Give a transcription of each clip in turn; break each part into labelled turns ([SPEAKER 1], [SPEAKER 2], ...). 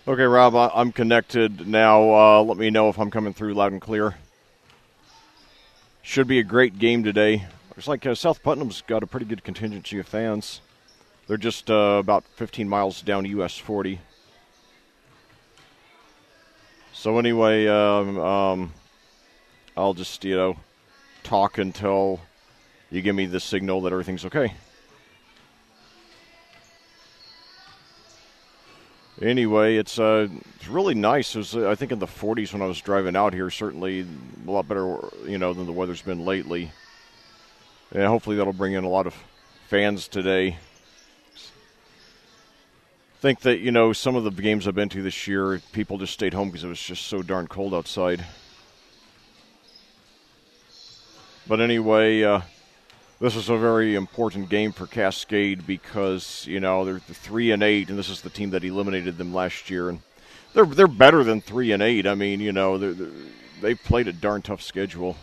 [SPEAKER 1] Okay, Rob, I'm connected now. Let me know if I'm coming through loud and clear. Should be a great game today. Looks like South Putnam's got a pretty good contingency of fans. They're just about 15 miles down US 40. So anyway, I'll just, talk until you give me the signal that everything's okay. Anyway, it's really nice. It was, I think, in the 40s when I was driving out here. Certainly a lot better, than the weather's been lately. And hopefully that'll bring in a lot of fans today. I think that, some of the games I've been to this year, people just stayed home because it was just so darn cold outside. But anyway, this is a very important game for Cascade because, they're 3-8, and this is the team that eliminated them last year. And they're better than 3-8. I mean, they've played a darn tough schedule.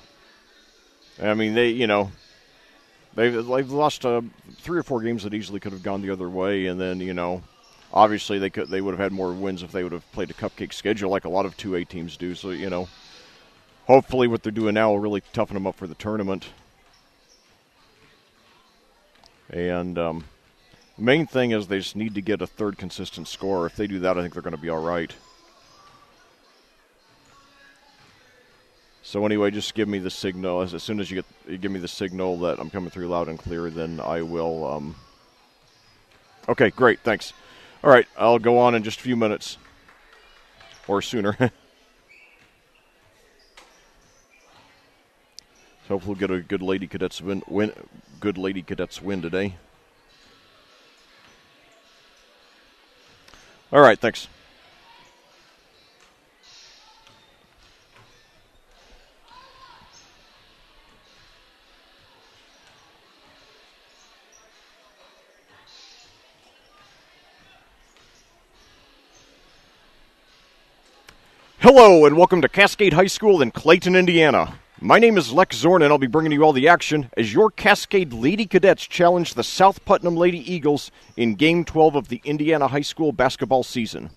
[SPEAKER 1] I mean, they've lost 3 or 4 games that easily could have gone the other way, and then, obviously they would have had more wins if they would have played a cupcake schedule like a lot of 2A teams do. So, hopefully what they're doing now will really toughen them up for the tournament. And the main thing is they just need to get a third consistent score. If they do that, I think they're going to be all right. So anyway, just give me the signal. As soon as you give me the signal that I'm coming through loud and clear, then I will. Okay, great, thanks. All right, I'll go on in just a few minutes, or sooner. So hopefully we'll get a good Lady Cadets win today. All right, thanks. Hello, and welcome to Cascade High School in Clayton, Indiana. My name is Lec Zorn, and I'll be bringing you all the action as your Cascade Lady Cadets challenge the South Putnam Lady Eagles in Game 12 of the Indiana High School basketball season.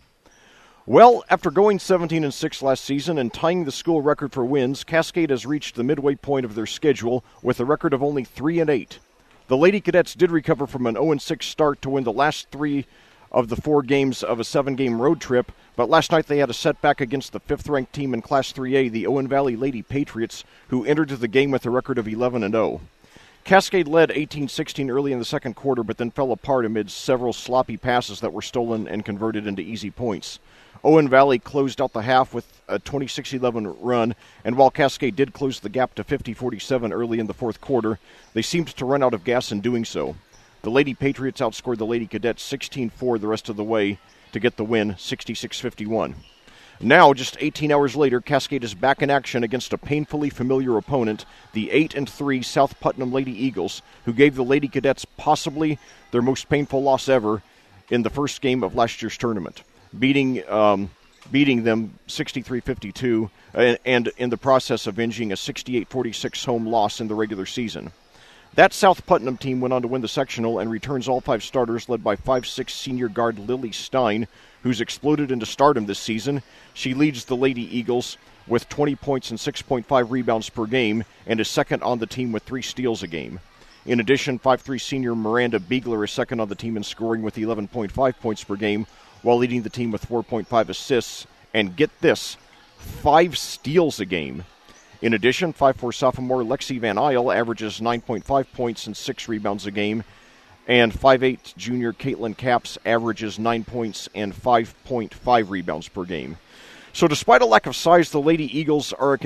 [SPEAKER 1] Well, after going 17-6 last season and tying the school record for wins, Cascade has reached the midway point of their schedule with a record of only 3-8. The Lady Cadets did recover from an 0-6 start to win the last 3 of the 4 games of a 7-game road trip, but last night they had a setback against the 5th-ranked team in Class 3A, the Owen Valley Lady Patriots, who entered the game with a record of 11-0. Cascade led 18-16 early in the second quarter, but then fell apart amid several sloppy passes that were stolen and converted into easy points. Owen Valley closed out the half with a 26-11 run, and while Cascade did close the gap to 50-47 early in the fourth quarter, they seemed to run out of gas in doing so. The Lady Patriots outscored the Lady Cadets 16-4 the rest of the way to get the win, 66-51. Now, just 18 hours later, Cascade is back in action against a painfully familiar opponent, the 8-3 South Putnam Lady Eagles, who gave the Lady Cadets possibly their most painful loss ever in the first game of last year's tournament, beating them 63-52 and in the process avenging a 68-46 home loss in the regular season. That South Putnam team went on to win the sectional and returns all 5 starters, led by 5'6" senior guard Lily Stein, who's exploded into stardom this season. She leads the Lady Eagles with 20 points and 6.5 rebounds per game and is second on the team with 3 steals a game. In addition, 5'3" senior Miranda Beegler is second on the team in scoring with 11.5 points per game, while leading the team with 4.5 assists and, get this, 5 steals a game. In addition, 5'4" sophomore Lexi Van Isle averages 9.5 points and 6 rebounds a game, and 5'8" junior Caitlin Capps averages 9 points and 5.5 rebounds per game. So despite a lack of size, the Lady Eagles are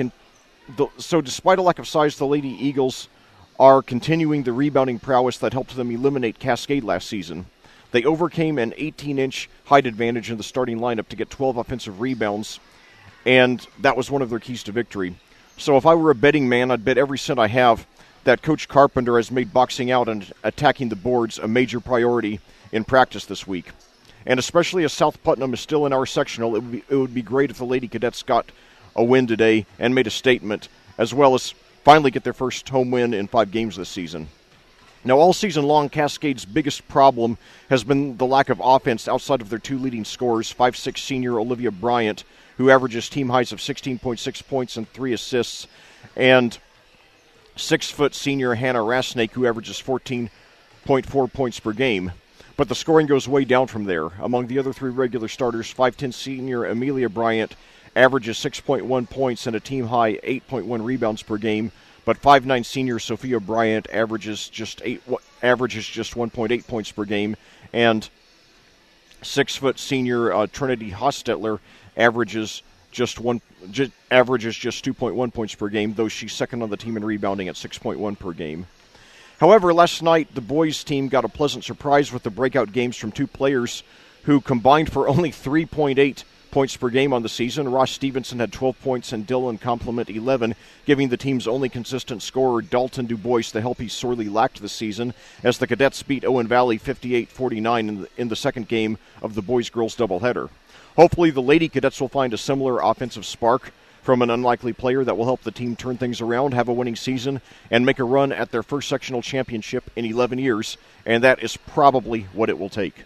[SPEAKER 1] continuing the rebounding prowess that helped them eliminate Cascade last season. They overcame an 18-inch height advantage in the starting lineup to get 12 offensive rebounds, and that was one of their keys to victory. So if I were a betting man, I'd bet every cent I have that Coach Carpenter has made boxing out and attacking the boards a major priority in practice this week. And especially as South Putnam is still in our sectional, it would be great if the Lady Cadets got a win today and made a statement, as well as finally get their first home win in 5 games this season. Now, all season long, Cascade's biggest problem has been the lack of offense outside of their two leading scorers, 5'6" senior Olivia Bryant, who averages team highs of 16.6 points and 3 assists, and 6' senior Hannah Rasnake, who averages 14.4 points per game. But the scoring goes way down from there. Among the other three regular starters, 5'10" senior Amelia Bryant averages 6.1 points and a team high 8.1 rebounds per game, but 5'9" senior Sophia Bryant averages just 1.8 points per game, and 6' senior Trinity Hostetler averages just 2.1 points per game, though she's second on the team in rebounding at 6.1 per game. However, last night the boys team got a pleasant surprise with the breakout games from two players who combined for only 3.8 points per game on the season. Ross Stevenson had 12 points and Dylan Compliment 11, giving the team's only consistent scorer Dalton DuBois the help he sorely lacked this season, as the Cadets beat Owen Valley 58-49 in the second game of the boys-girls doubleheader. Hopefully the Lady Cadets will find a similar offensive spark from an unlikely player that will help the team turn things around, have a winning season, and make a run at their first sectional championship in 11 years, and that is probably what it will take.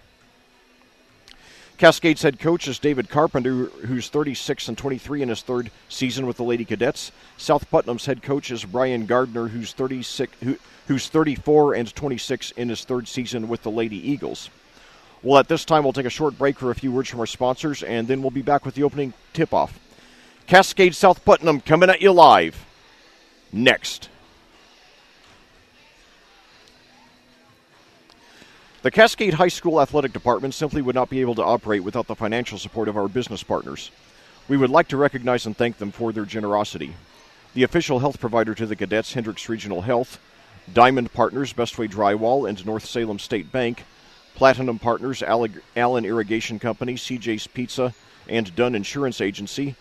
[SPEAKER 1] Cascade's head coach is David Carpenter, who's 36-23 in his third season with the Lady Cadets. South Putnam's head coach is Brian Gardner, who's 34-26 in his third season with the Lady Eagles. Well, at this time, we'll take a short break for a few words from our sponsors, and then we'll be back with the opening tip-off. Cascade South Putnam coming at you live next. The Cascade High School Athletic Department simply would not be able to operate without the financial support of our business partners. We would like to recognize and thank them for their generosity. The official health provider to the Cadets, Hendricks Regional Health, Diamond Partners, Bestway Drywall, and North Salem State Bank, Platinum Partners, Allen Irrigation Company, CJ's Pizza, and Dunn Insurance Agency,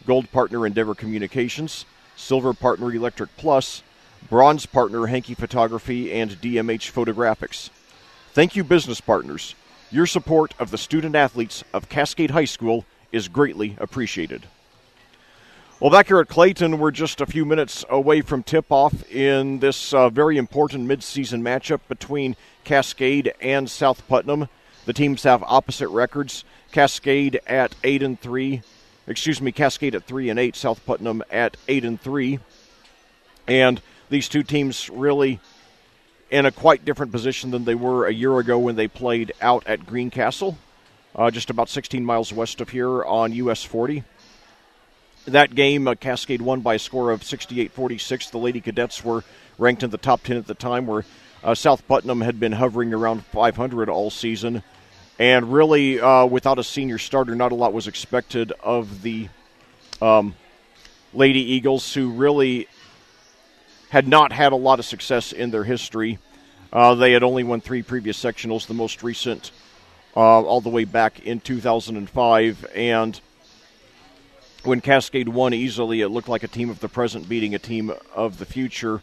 [SPEAKER 1] Gold Partner Endeavor Communications, Silver Partner Electric Plus, Bronze Partner Hankey Photography, and DMH Photographics. Thank you, business partners. Your support of the student-athletes of Cascade High School is greatly appreciated. Well, back here at Clayton, we're just a few minutes away from tip-off in this very important mid-season matchup between Cascade and South Putnam. The teams have opposite records. Cascade at 8-3. Cascade at 3-8, South Putnam at 8-3. And these two teams really in a quite different position than they were a year ago when they played out at Greencastle, just about 16 miles west of here on US 40. That game, Cascade won by a score of 68-46. The Lady Cadets were ranked in the top 10 at the time, where South Putnam had been hovering around 500 all season. And really, without a senior starter, not a lot was expected of the Lady Eagles, who really had not had a lot of success in their history. They had only won 3 previous sectionals, the most recent all the way back in 2005. And when Cascade won easily, it looked like a team of the present beating a team of the future.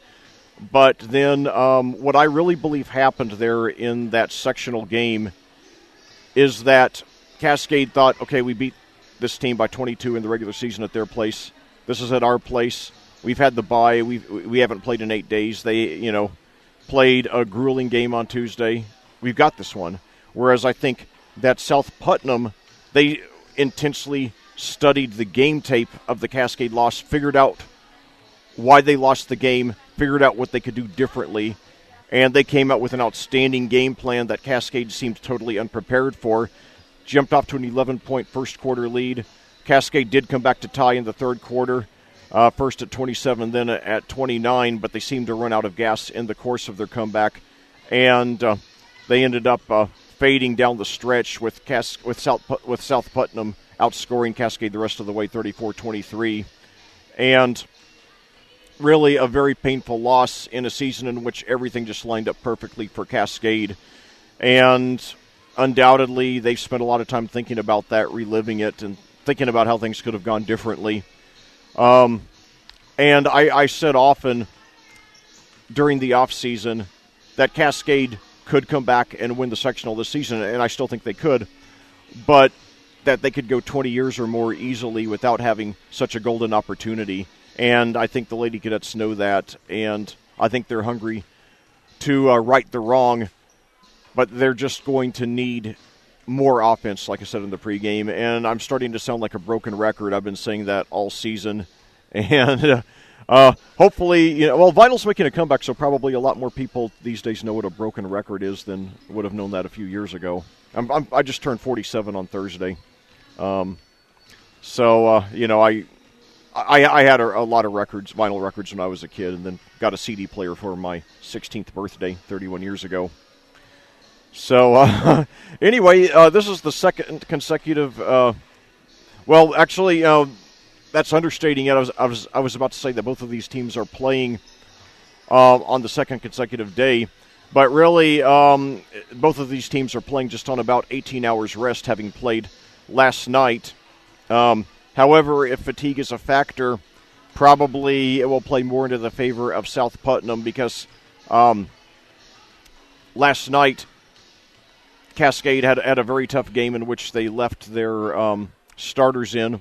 [SPEAKER 1] But then what I really believe happened there in that sectional game is that Cascade thought, okay, we beat this team by 22 in the regular season at their place. This is at our place. We've had the bye. We haven't played in 8 days. They, played a grueling game on Tuesday. We've got this one. Whereas I think that South Putnam, they intensely studied the game tape of the Cascade loss, figured out why they lost the game, figured out what they could do differently, and they came out with an outstanding game plan that Cascade seemed totally unprepared for. Jumped off to an 11-point first-quarter lead. Cascade did come back to tie in the third quarter, first at 27, then at 29, but they seemed to run out of gas in the course of their comeback, and they ended up fading down the stretch with South Putnam outscoring Cascade the rest of the way 34-23. And really a very painful loss in a season in which everything just lined up perfectly for Cascade. And undoubtedly, they've spent a lot of time thinking about that, reliving it, and thinking about how things could have gone differently. And I said often during the offseason that Cascade could come back and win the sectional this season, and I still think they could, but that they could go 20 years or more easily without having such a golden opportunity. And I think the Lady Cadets know that, and I think they're hungry to right the wrong, but they're just going to need more offense, like I said in the pregame, and I'm starting to sound like a broken record. I've been saying that all season, and hopefully, Vinyl's making a comeback, so probably a lot more people these days know what a broken record is than would have known that a few years ago. I just turned 47 on Thursday, I had a lot of records, vinyl records, when I was a kid, and then got a CD player for my 16th birthday 31 years ago. So, anyway, this is the second consecutive. That's understating it. I was about to say that both of these teams are playing on the second consecutive day, but really, both of these teams are playing just on about 18 hours rest, having played last night. However, if fatigue is a factor, probably it will play more into the favor of South Putnam because last night Cascade had a very tough game in which they left their starters in,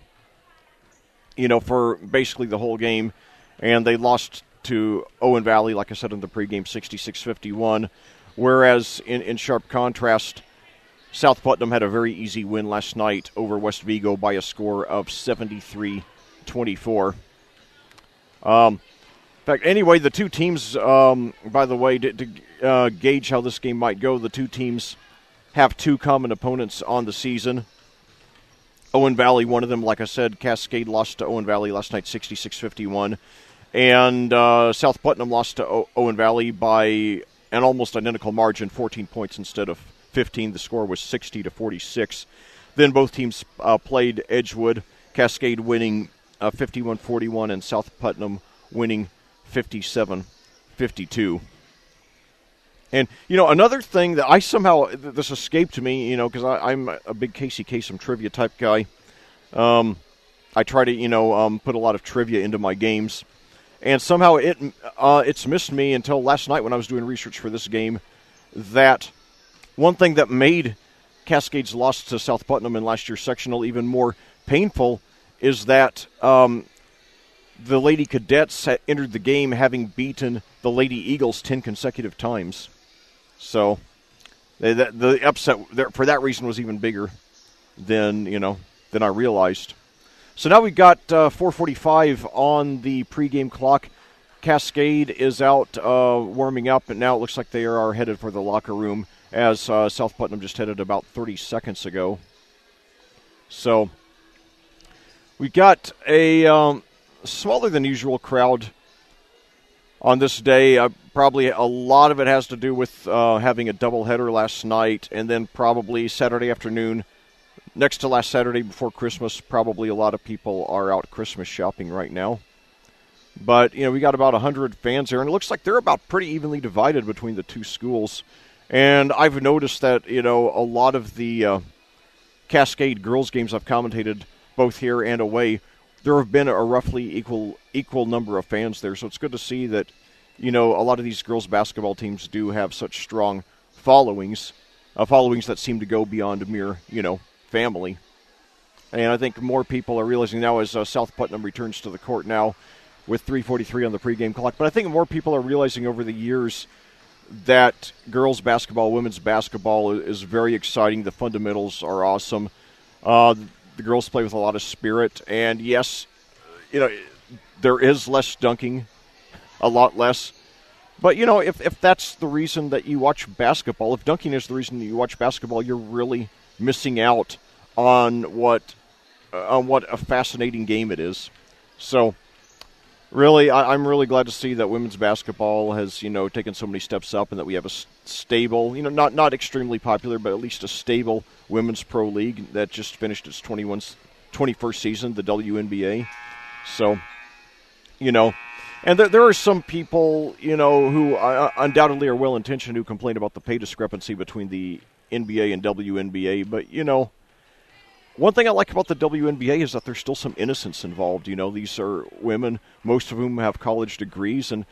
[SPEAKER 1] for basically the whole game, and they lost to Owen Valley, like I said in the pregame, 66-51, whereas in sharp contrast, South Putnam had a very easy win last night over West Vigo by a score of 73-24. In fact, anyway, the two teams, by the way, to gauge how this game might go, the two teams have two common opponents on the season. Owen Valley, one of them, like I said, Cascade lost to Owen Valley last night 66-51. And South Putnam lost to Owen Valley by an almost identical margin, 14 points instead of 15. The score was 60-46. Then both teams played Edgewood, Cascade winning 51-41 and South Putnam winning 57-52. And, another thing that I somehow, this escaped me, because I'm a big Casey Kasem trivia type guy. I try to, put a lot of trivia into my games. And somehow it's missed me until last night when I was doing research for this game that one thing that made Cascade's loss to South Putnam in last year's sectional even more painful is that the Lady Cadets entered the game having beaten the Lady Eagles 10 consecutive times. So the upset for that reason was even bigger than I realized. So now we've got 4:45 on the pregame clock. Cascade is out warming up, and now it looks like they are headed for the locker room as South Putnam just headed about 30 seconds ago. So we've got a smaller than usual crowd on this day. Probably a lot of it has to do with having a doubleheader last night, and then probably Saturday afternoon, next to last Saturday before Christmas, probably a lot of people are out Christmas shopping right now. But, we got about 100 fans here, and it looks like they're about pretty evenly divided between the two schools. And I've noticed that, a lot of the Cascade girls games I've commentated both here and away, there have been a roughly equal number of fans there. So it's good to see that, a lot of these girls basketball teams do have such strong followings that seem to go beyond mere, family. And I think more people are realizing now as South Putnam returns to the court now with 3:43 on the pregame clock. But I think more people are realizing over the years that girls basketball, women's basketball is very exciting. The fundamentals are awesome. The girls play with a lot of spirit. And yes, there is less dunking, a lot less. But, if that's the reason that you watch basketball, if dunking is the reason that you watch basketball, you're really missing out on what a fascinating game it is. So, really, I'm really glad to see that women's basketball has, taken so many steps up and that we have a stable, not extremely popular, but at least a stable women's pro league that just finished its 21st season, the WNBA. So, and there are some people, who undoubtedly are well-intentioned who complain about the pay discrepancy between the NBA and WNBA. But, one thing I like about the WNBA is that there's still some innocence involved. These are women, most of whom have college degrees, and,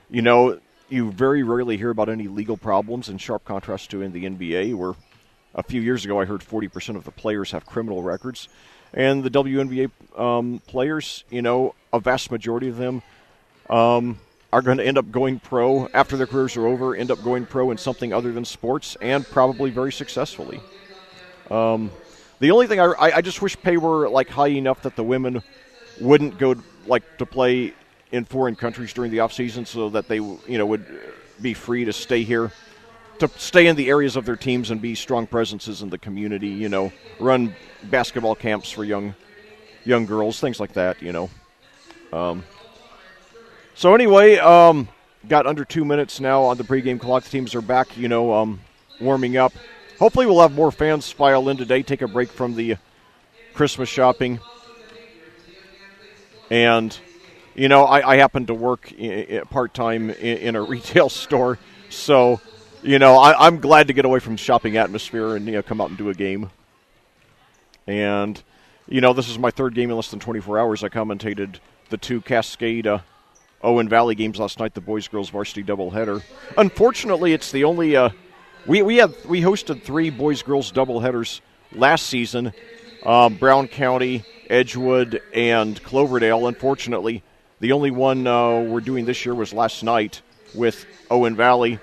[SPEAKER 1] you very rarely hear about any legal problems, in sharp contrast to in the NBA, where a few years ago I heard 40% of the players have criminal records. And the WNBA players, a vast majority of them are are going to end up going pro after their careers are over, end up going pro in something other than sports, and probably very successfully. The only thing I just wish pay were like high enough that the women wouldn't go like to play in foreign countries during the off season, so that they would be free to stay here, to stay in the areas of their teams and be strong presences in the community. Run basketball camps for young girls, things like that. So anyway, got under 2 minutes now on the pregame clock. The teams are back, warming up. Hopefully we'll have more fans file in today, take a break from the Christmas shopping. And, I happen to work part-time in a retail store, so, I'm glad to get away from shopping atmosphere and, come out and do a game. And, this is my third game in less than 24 hours. I commentated the two Cascade Owen Valley games last night, the boys-girls varsity doubleheader. Unfortunately, it's the only we hosted 3 boys-girls doubleheaders last season, Brown County, Edgewood, and Cloverdale. Unfortunately, the only one we're doing this year was last night with Owen Valley.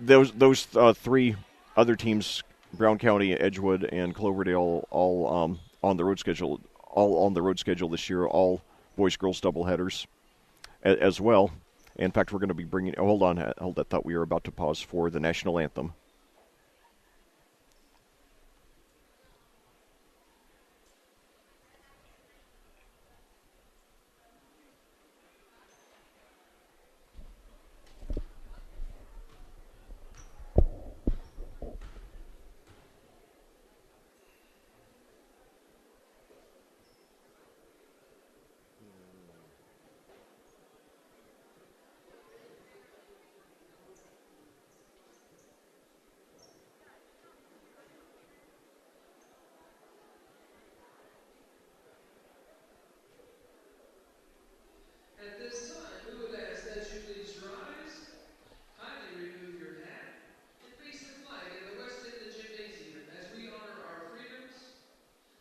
[SPEAKER 1] Those 3 other teams, Brown County, Edgewood, and Cloverdale, all on the road schedule. All on the road schedule this year. All boys-girls doubleheaders as well. In fact, we're going to be bringing... hold on. I thought we were about to pause for the national anthem.
[SPEAKER 2] At this time, we would ask that you please rise, kindly remove your hat, and face the flag in the West End Gymnasium as we honor our freedoms,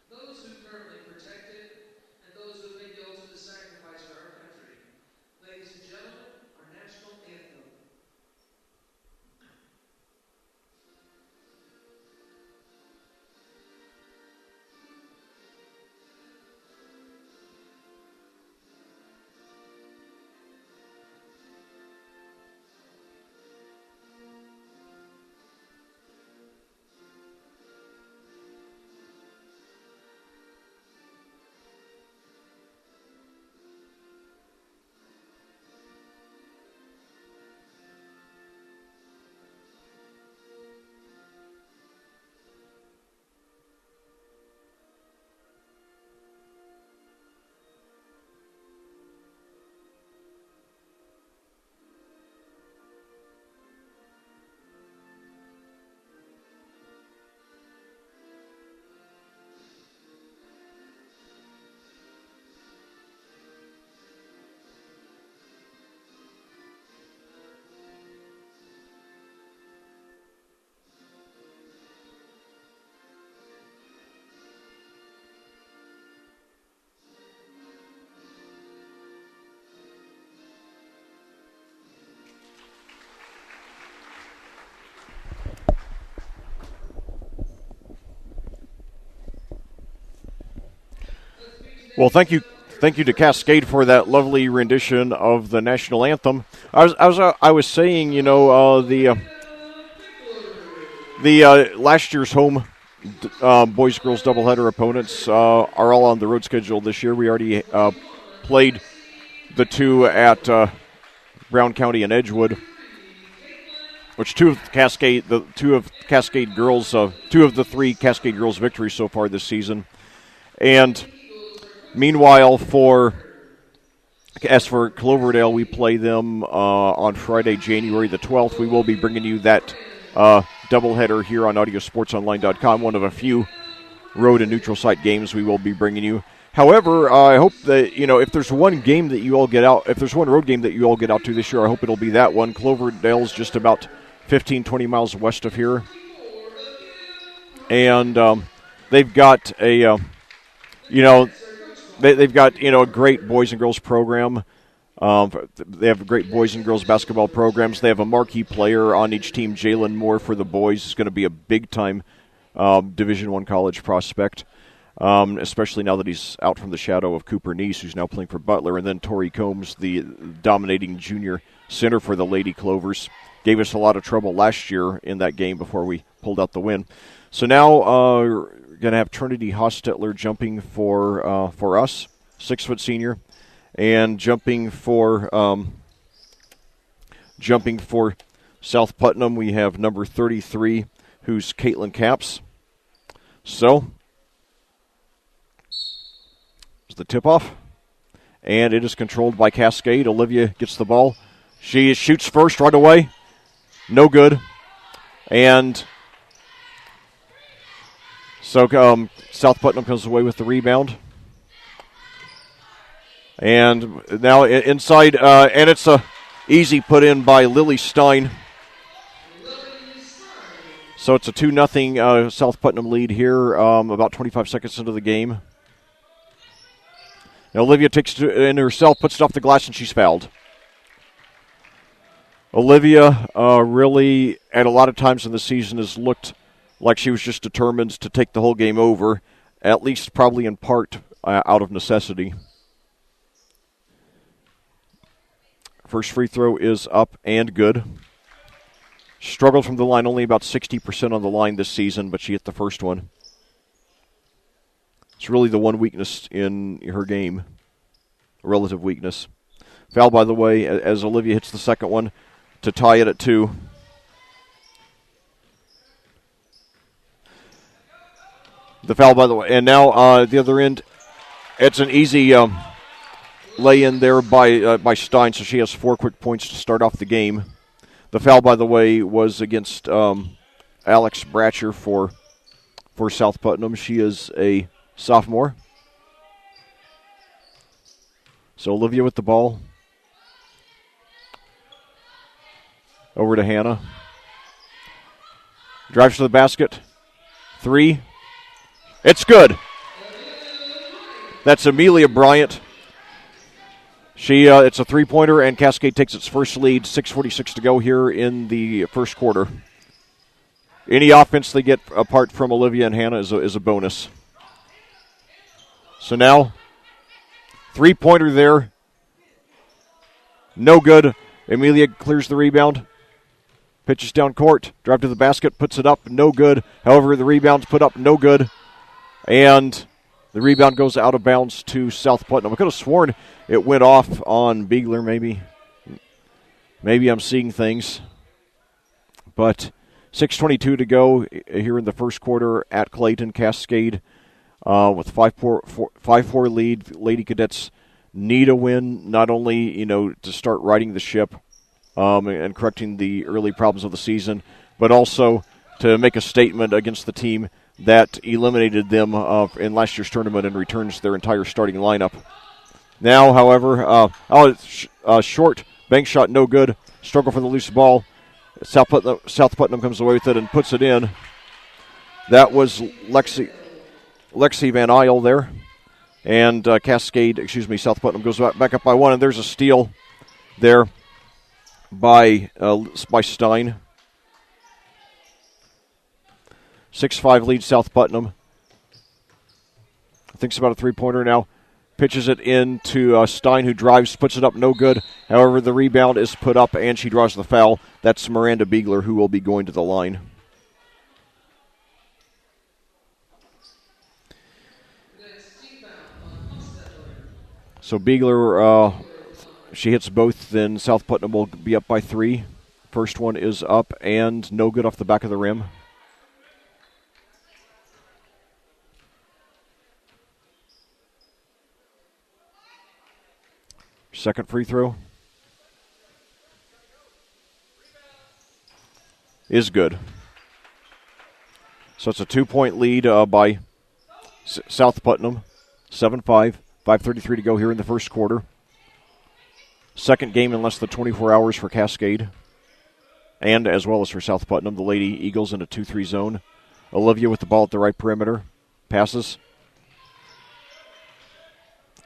[SPEAKER 2] those who currently protect it, and those who made the ultimate sacrifice for our country. Ladies and gentlemen, our national anthem.
[SPEAKER 1] Well, thank you to Cascade for that lovely rendition of the national anthem. I was saying, the last year's home boys-girls doubleheader opponents are all on the road schedule this year. We already played the 2 at Brown County and Edgewood, which 2 of the 3 Cascade girls victories so far this season. And meanwhile, as for Cloverdale, we play them on Friday, January the 12th. We will be bringing you that doubleheader here on audiosportsonline.com, one of a few road and neutral site games we will be bringing you. However, I hope that, if there's one game that you all get out, if there's one road game that you all get out to this year, I hope it'll be that one. Cloverdale's just about 15, 20 miles west of here. And they've got they've got a great boys and girls program. They have great boys and girls basketball programs. They have a marquee player on each team, Jalen Moore for the boys. He's going to be a big-time Division I college prospect, especially now that he's out from the shadow of Cooper Neese, who's now playing for Butler. And then Torrey Combs, the dominating junior center for the Lady Clovers, gave us a lot of trouble last year in that game before we pulled out the win. So now we're going to have Trinity Hostetler jumping for us, 6-foot senior, and jumping for South Putnam, we have number 33, who's Caitlin Capps. So, it's the tip-off, and it is controlled by Cascade. Olivia gets the ball. She shoots first right away. No good. And so South Putnam comes away with the rebound. And now inside, and it's a easy put in by Lily Stein. So it's a 2-0 South Putnam lead here, about 25 seconds into the game. Now Olivia takes it in herself, puts it off the glass, and she's fouled. Olivia really, at a lot of times in the season, has looked like she was just determined to take the whole game over, at least probably in part out of necessity. First free throw is up and good. Struggled from the line, only about 60% on the line this season, but she hit the first one. It's really the one weakness in her game, relative weakness. Foul, by the way, as Olivia hits the second one to tie it at 2. The foul, by the way, and now the other end, it's an easy lay-in there by Stein, so she has 4 quick points to start off the game. The foul, by the way, was against Alex Bratcher for South Putnam. She is a sophomore. So Olivia with the ball. Over to Hannah. Drives to the basket. 3. It's good. That's Amelia Bryant. It's a 3-pointer, and Cascade takes its first lead. 6:46 to go here in the first quarter. Any offense they get apart from Olivia and Hannah is a bonus. So now, 3-pointer there. No good. Amelia clears the rebound. Pitches down court. Drive to the basket. Puts it up. No good. However, the rebound's put up. No good. And the rebound goes out of bounds to South Putnam. I could have sworn it went off on Beegler, maybe. Maybe I'm seeing things. But 6:22 to go here in the first quarter at Clayton. Cascade with 5-4 lead. Lady Cadets need a win, not only to start righting the ship and correcting the early problems of the season, but also to make a statement against the team that eliminated them in last year's tournament and returns their entire starting lineup. Now, however, short bank shot, no good. Struggle for the loose ball. South Putnam comes away with it and puts it in. That was Lexi Van Isle there. And South Putnam goes back up by 1, and there's a steal there by Stein. 6-5 lead South Putnam. Thinks about a 3-pointer now. Pitches it into Stein, who drives, puts it up, no good. However, the rebound is put up, and she draws the foul. That's Miranda Beegler, who will be going to the line. So Beegler, she hits both, then South Putnam will be up by 3. First one is up, and no good off the back of the rim. Second free throw is good. So it's a 2-point lead by South Putnam, 7-5, 5:33 to go here in the first quarter. Second game in less than 24 hours for Cascade, and as well as for South Putnam. The Lady Eagles in a 2-3 zone. Olivia with the ball at the right perimeter. Passes.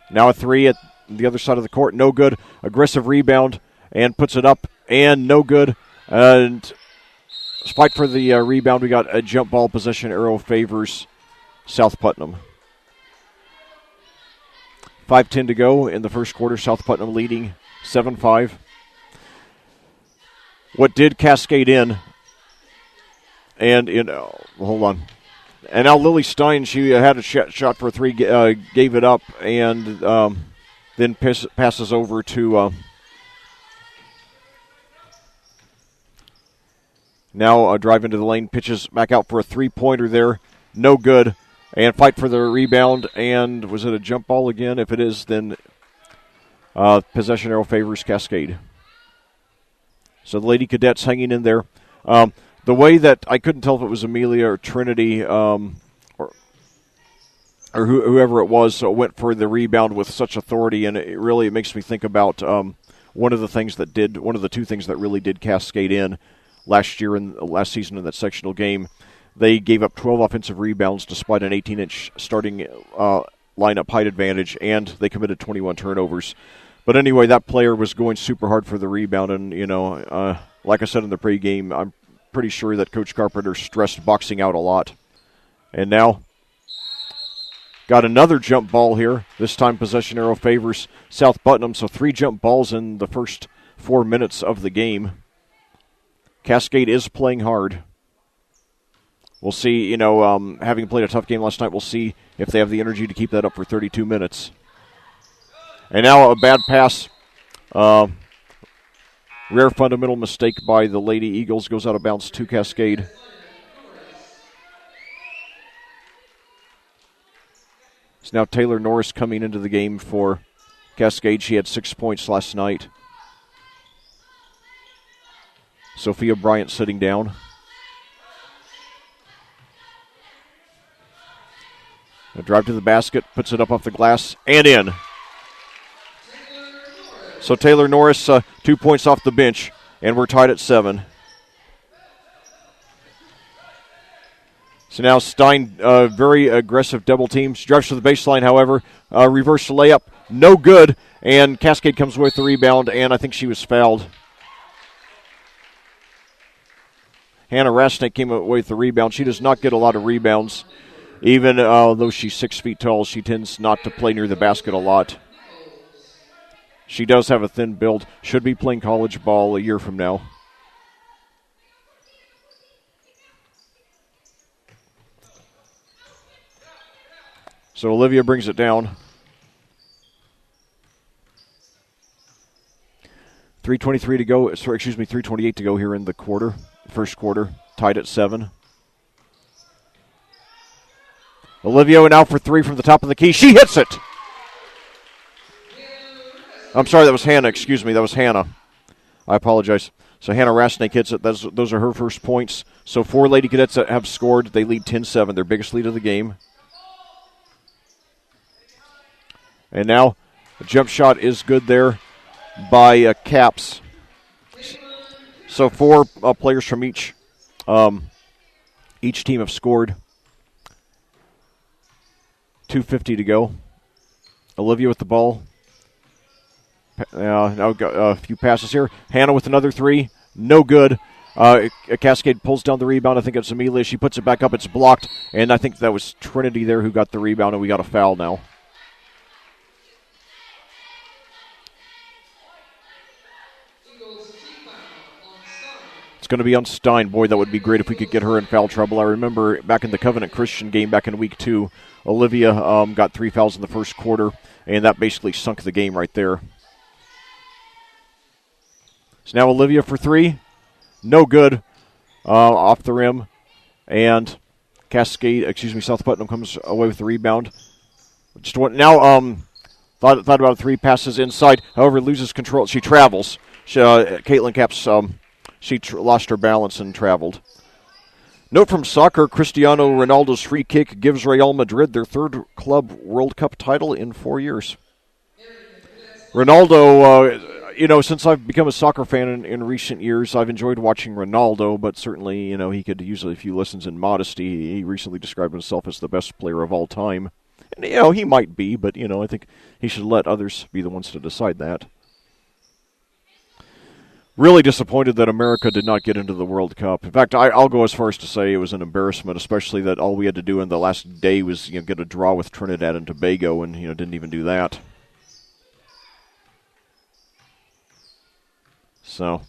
[SPEAKER 1] Now a 3 at the other side of the court. No good. Aggressive rebound and puts it up and no good. And fight for the rebound. We got a jump ball possession arrow favors South Putnam. 5:10 to go in the first quarter. South Putnam leading 7-5. What did Cascade in? And hold on. And now Lily Stein, she had a shot for a three, gave it up, and then passes over to now drive into the lane, pitches back out for a three-pointer there. No good. And fight for the rebound. And was it a jump ball again? If it is, then possession arrow favors Cascade. So the Lady Cadets hanging in there. The way that I couldn't tell if it was Amelia or Trinity or whoever it was, so it went for the rebound with such authority, and it makes me think about one of the two things that really did Cascade in last season in that sectional game. They gave up 12 offensive rebounds despite an 18-inch starting lineup height advantage, and they committed 21 turnovers. But anyway, that player was going super hard for the rebound, and like I said in the pregame, I'm pretty sure that Coach Carpenter stressed boxing out a lot. And now, got another jump ball here. This time possession arrow favors South Putnam, so 3 jump balls in the first 4 minutes of the game. Cascade is playing hard. We'll see, having played a tough game last night, we'll see if they have the energy to keep that up for 32 minutes. And now a bad pass. Rare fundamental mistake by the Lady Eagles, goes out of bounds to Cascade. It's now Taylor Norris coming into the game for Cascade. She had 6 points last night. Sophia Bryant sitting down. A drive to the basket, puts it up off the glass, and in. So Taylor Norris, 2 points off the bench, and we're tied at 7. So now Stein, very aggressive double team. She drives to the baseline, however. Reverse layup, no good, and Cascade comes with the rebound, and I think she was fouled. Hannah Rasnick came away with the rebound. She does not get a lot of rebounds. Even though she's 6 feet tall, she tends not to play near the basket a lot. She does have a thin build. Should be playing college ball a year from now. So Olivia brings it down. 3:23 to go. 3:28 to go here in the first quarter. Tied at 7. Olivia now for 3 from the top of the key. She hits it. I'm sorry, that was Hannah. Excuse me, that was Hannah. I apologize. So Hannah Rasnick hits it. Those are her first points. So 4 Lady Cadets that have scored. They lead 10-7, their biggest lead of the game. And now a jump shot is good there by Caps. So 4 players from each team have scored. 2:50 to go. Olivia with the ball. Now got a few passes here. Hannah with another 3. No good. Cascade pulls down the rebound. I think it's Amelia. She puts it back up. It's blocked. And I think that was Trinity there who got the rebound, and we got a foul now. It's going to be on Stein. Boy, that would be great if we could get her in foul trouble. I remember back in the Covenant Christian game back in week 2, Olivia got 3 fouls in the first quarter, and that basically sunk the game right there. So now Olivia for 3. No good. Off the rim. And South Putnam comes away with the rebound. Thought about a 3, passes inside. However, loses control. She travels. Caitlin Caps, she lost her balance and traveled. Note from soccer, Cristiano Ronaldo's free kick gives Real Madrid their 3rd Club World Cup title in 4 years. Ronaldo, since I've become a soccer fan in recent years, I've enjoyed watching Ronaldo, but certainly, he could use a few lessons in modesty. He recently described himself as the best player of all time. And, he might be, but, I think he should let others be the ones to decide that. Really disappointed that America did not get into the World Cup. In fact, I'll go as far as to say it was an embarrassment, especially that all we had to do in the last day was get a draw with Trinidad and Tobago, and didn't even do that. So,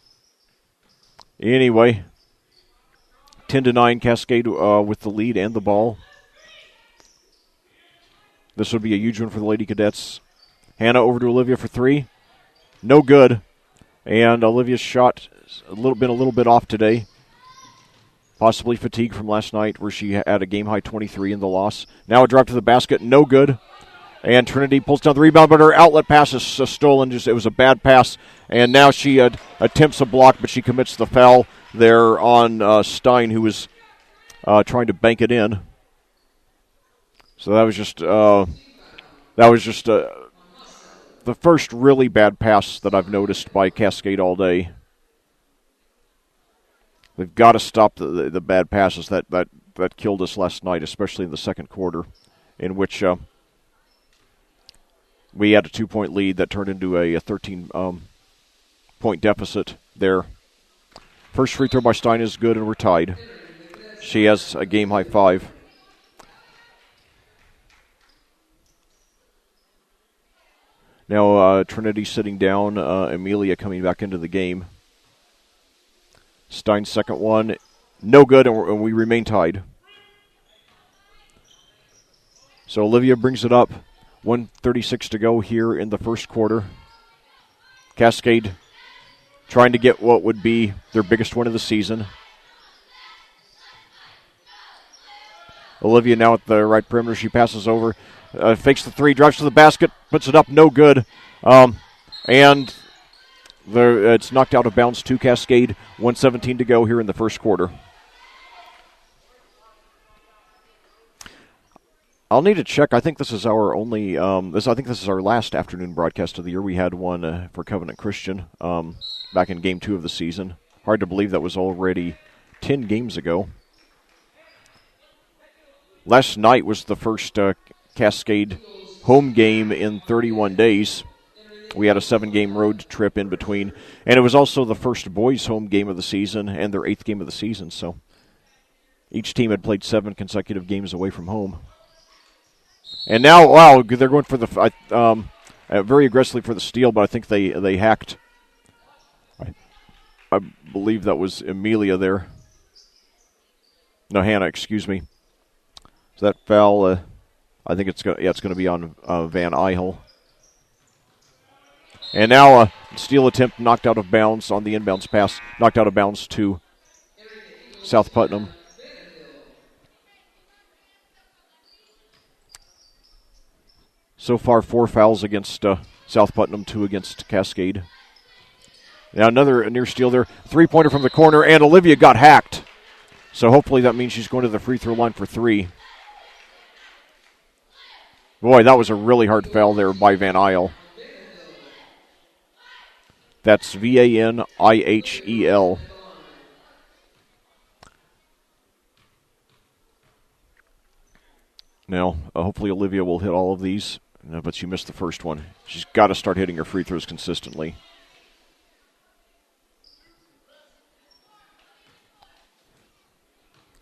[SPEAKER 1] anyway, 10-9 Cascade with the lead and the ball. This would be a huge one for the Lady Cadets. Hannah over to Olivia for three. No good. And Olivia's shot been a little bit off today. Possibly fatigue from last night where she had a game-high 23 in the loss. Now a drop to the basket, no good. And Trinity pulls down the rebound, but her outlet pass is stolen. It was a bad pass. And now she attempts a block, but she commits the foul there on Stein, who was trying to bank it in. So that was just the first really bad pass that I've noticed by Cascade all day. They've got to stop the bad passes that killed us last night, especially in the second quarter, in which we had a 2-point lead that turned into a 13-point deficit there. First free throw by Stein is good, and we're tied. She has a game-high 5. Now Trinity sitting down, Amelia coming back into the game. Stein's second one, no good, and we remain tied. So Olivia brings it up, 1:36 to go here in the first quarter. Cascade trying to get what would be their biggest win of the season. Olivia now at the right perimeter, she passes over. Fakes the three, drives to the basket, puts it up, no good. And it's knocked out of bounds to Cascade. 1:17 to go here in the first quarter. I'll need to check. I think this is our only. I think this is our last afternoon broadcast of the year. We had one for Covenant Christian back in Game 2 of the season. Hard to believe that was already 10 games ago. Last night was the first Cascade home game in 31 days. We had a 7-game road trip in between. And it was also the first boys' home game of the season and their 8th game of the season. So each team had played 7 consecutive games away from home. And now, wow, they're going for the very aggressively for the steal, but I think they hacked. I believe that was Amelia there. No, Hannah, excuse me. So that foul, I think it's going to be on Van Ihel. And now a steal attempt knocked out of bounds on the inbounds pass, knocked out of bounds to South Putnam. So far, 4 fouls against South Putnam, 2 against Cascade. Now another near steal there. 3-pointer from the corner, and Olivia got hacked. So hopefully that means she's going to the free throw line for 3. Boy, that was a really hard foul there by Van Ihel. That's Vanihel. Now, hopefully Olivia will hit all of these, but she missed the first one. She's got to start hitting her free throws consistently.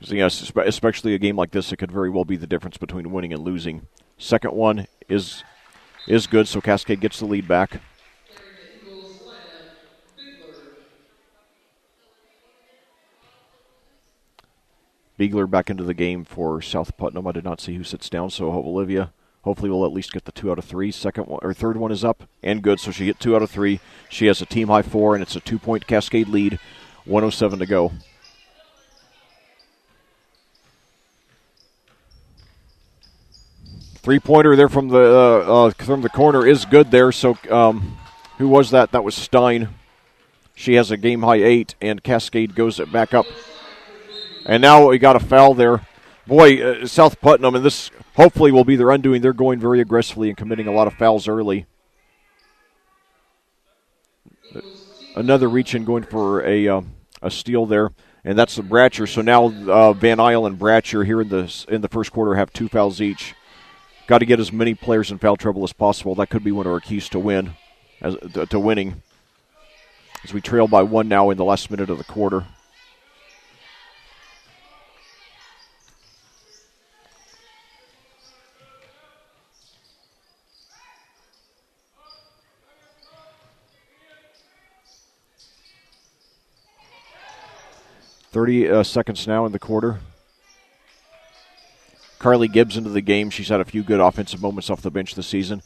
[SPEAKER 1] So, yes, especially a game like this, it could very well be the difference between winning and losing. Second one is good, so Cascade gets the lead back. Beegler back into the game for South Putnam. I did not see who sits down, so Olivia hopefully will at least get the 2 out of 3. Third one is up and good, so she hit 2 out of 3. She has a team high 4, and it's a 2-point Cascade lead. 1:07 to go. Three-pointer there from the corner is good there. So who was that? That was Stein. She has a game-high 8, and Cascade goes it back up. And now we got a foul there. Boy, South Putnam, and this hopefully will be their undoing. They're going very aggressively and committing a lot of fouls early. Another reach-in going for a steal there, and that's the Bratcher. So now Van Ihel and Bratcher here in the first quarter have 2 fouls each. got to get as many players in foul trouble as possible. That could be one of our keys to winning. As we trail by 1 now in the last minute of the quarter. Seconds now in the quarter. Carly Gibbs into the game. She's had a few good offensive moments off the bench this season.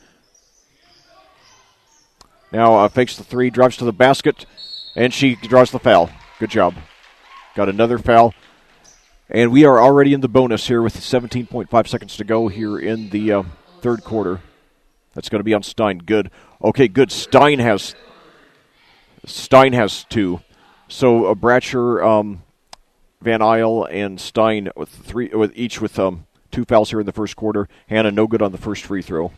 [SPEAKER 1] Now fakes the three, drives to the basket, and she draws the foul. Good job. Got another foul. And we are already in the bonus here with 17.5 seconds to go here in the third quarter. That's going to be on Stein. Good. Okay, good. Stein has 2. So Bratcher, Van Isle, and Stein with each with 2 fouls here in the first quarter. Hannah no good on the first free throw.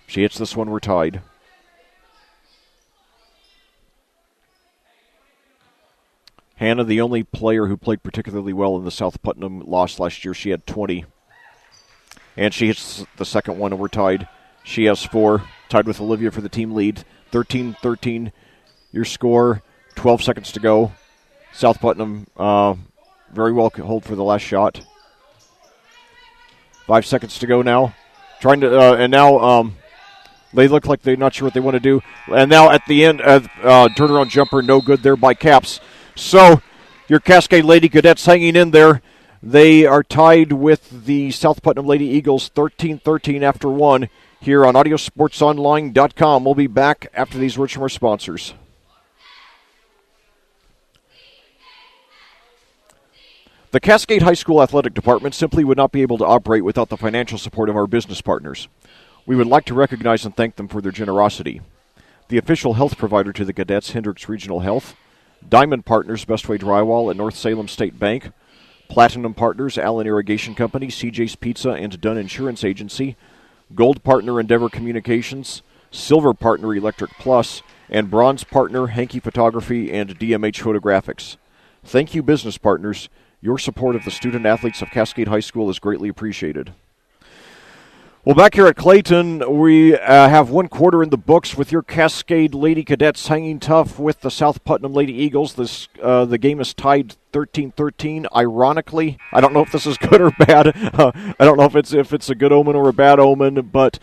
[SPEAKER 1] She hits this one, we're tied. Hannah, the only player who played particularly well in the South Putnam loss last year, she had 20. And she hits the second one, and we're tied. She has 4, tied with Olivia for the team lead. 13-13, your score, 12 seconds to go. South Putnam very well can hold for the last shot. 5 seconds to go now. Trying to, and now they look like they're not sure what they want to do. And now at the end, turnaround jumper, no good there by Caps. So your Cascade Lady Cadets hanging in there. They are tied with the South Putnam Lady Eagles 13-13 after 1 here on audiosportsonline.com. We'll be back after these words from our sponsors. The Cascade High School Athletic Department simply would not be able to operate without the financial support of our business partners. We would like to recognize and thank them for their generosity. The official health provider to the cadets, Hendricks Regional Health. Diamond Partners, Bestway Drywall and North Salem State Bank. Platinum Partners, Allen Irrigation Company, CJ's Pizza and Dunn Insurance Agency. Gold Partner, Endeavor Communications. Silver Partner, Electric Plus. And Bronze Partner, Hankey Photography and DMH Photographics. Thank you, business partners. Your support of the student-athletes of Cascade High School is greatly appreciated. Well, back here at Clayton, we have 1 quarter in the books with your Cascade Lady Cadets hanging tough with the South Putnam Lady Eagles. The game is tied 13-13. Ironically, I don't know if this is good or bad. I don't know if it's a good omen or a bad omen, but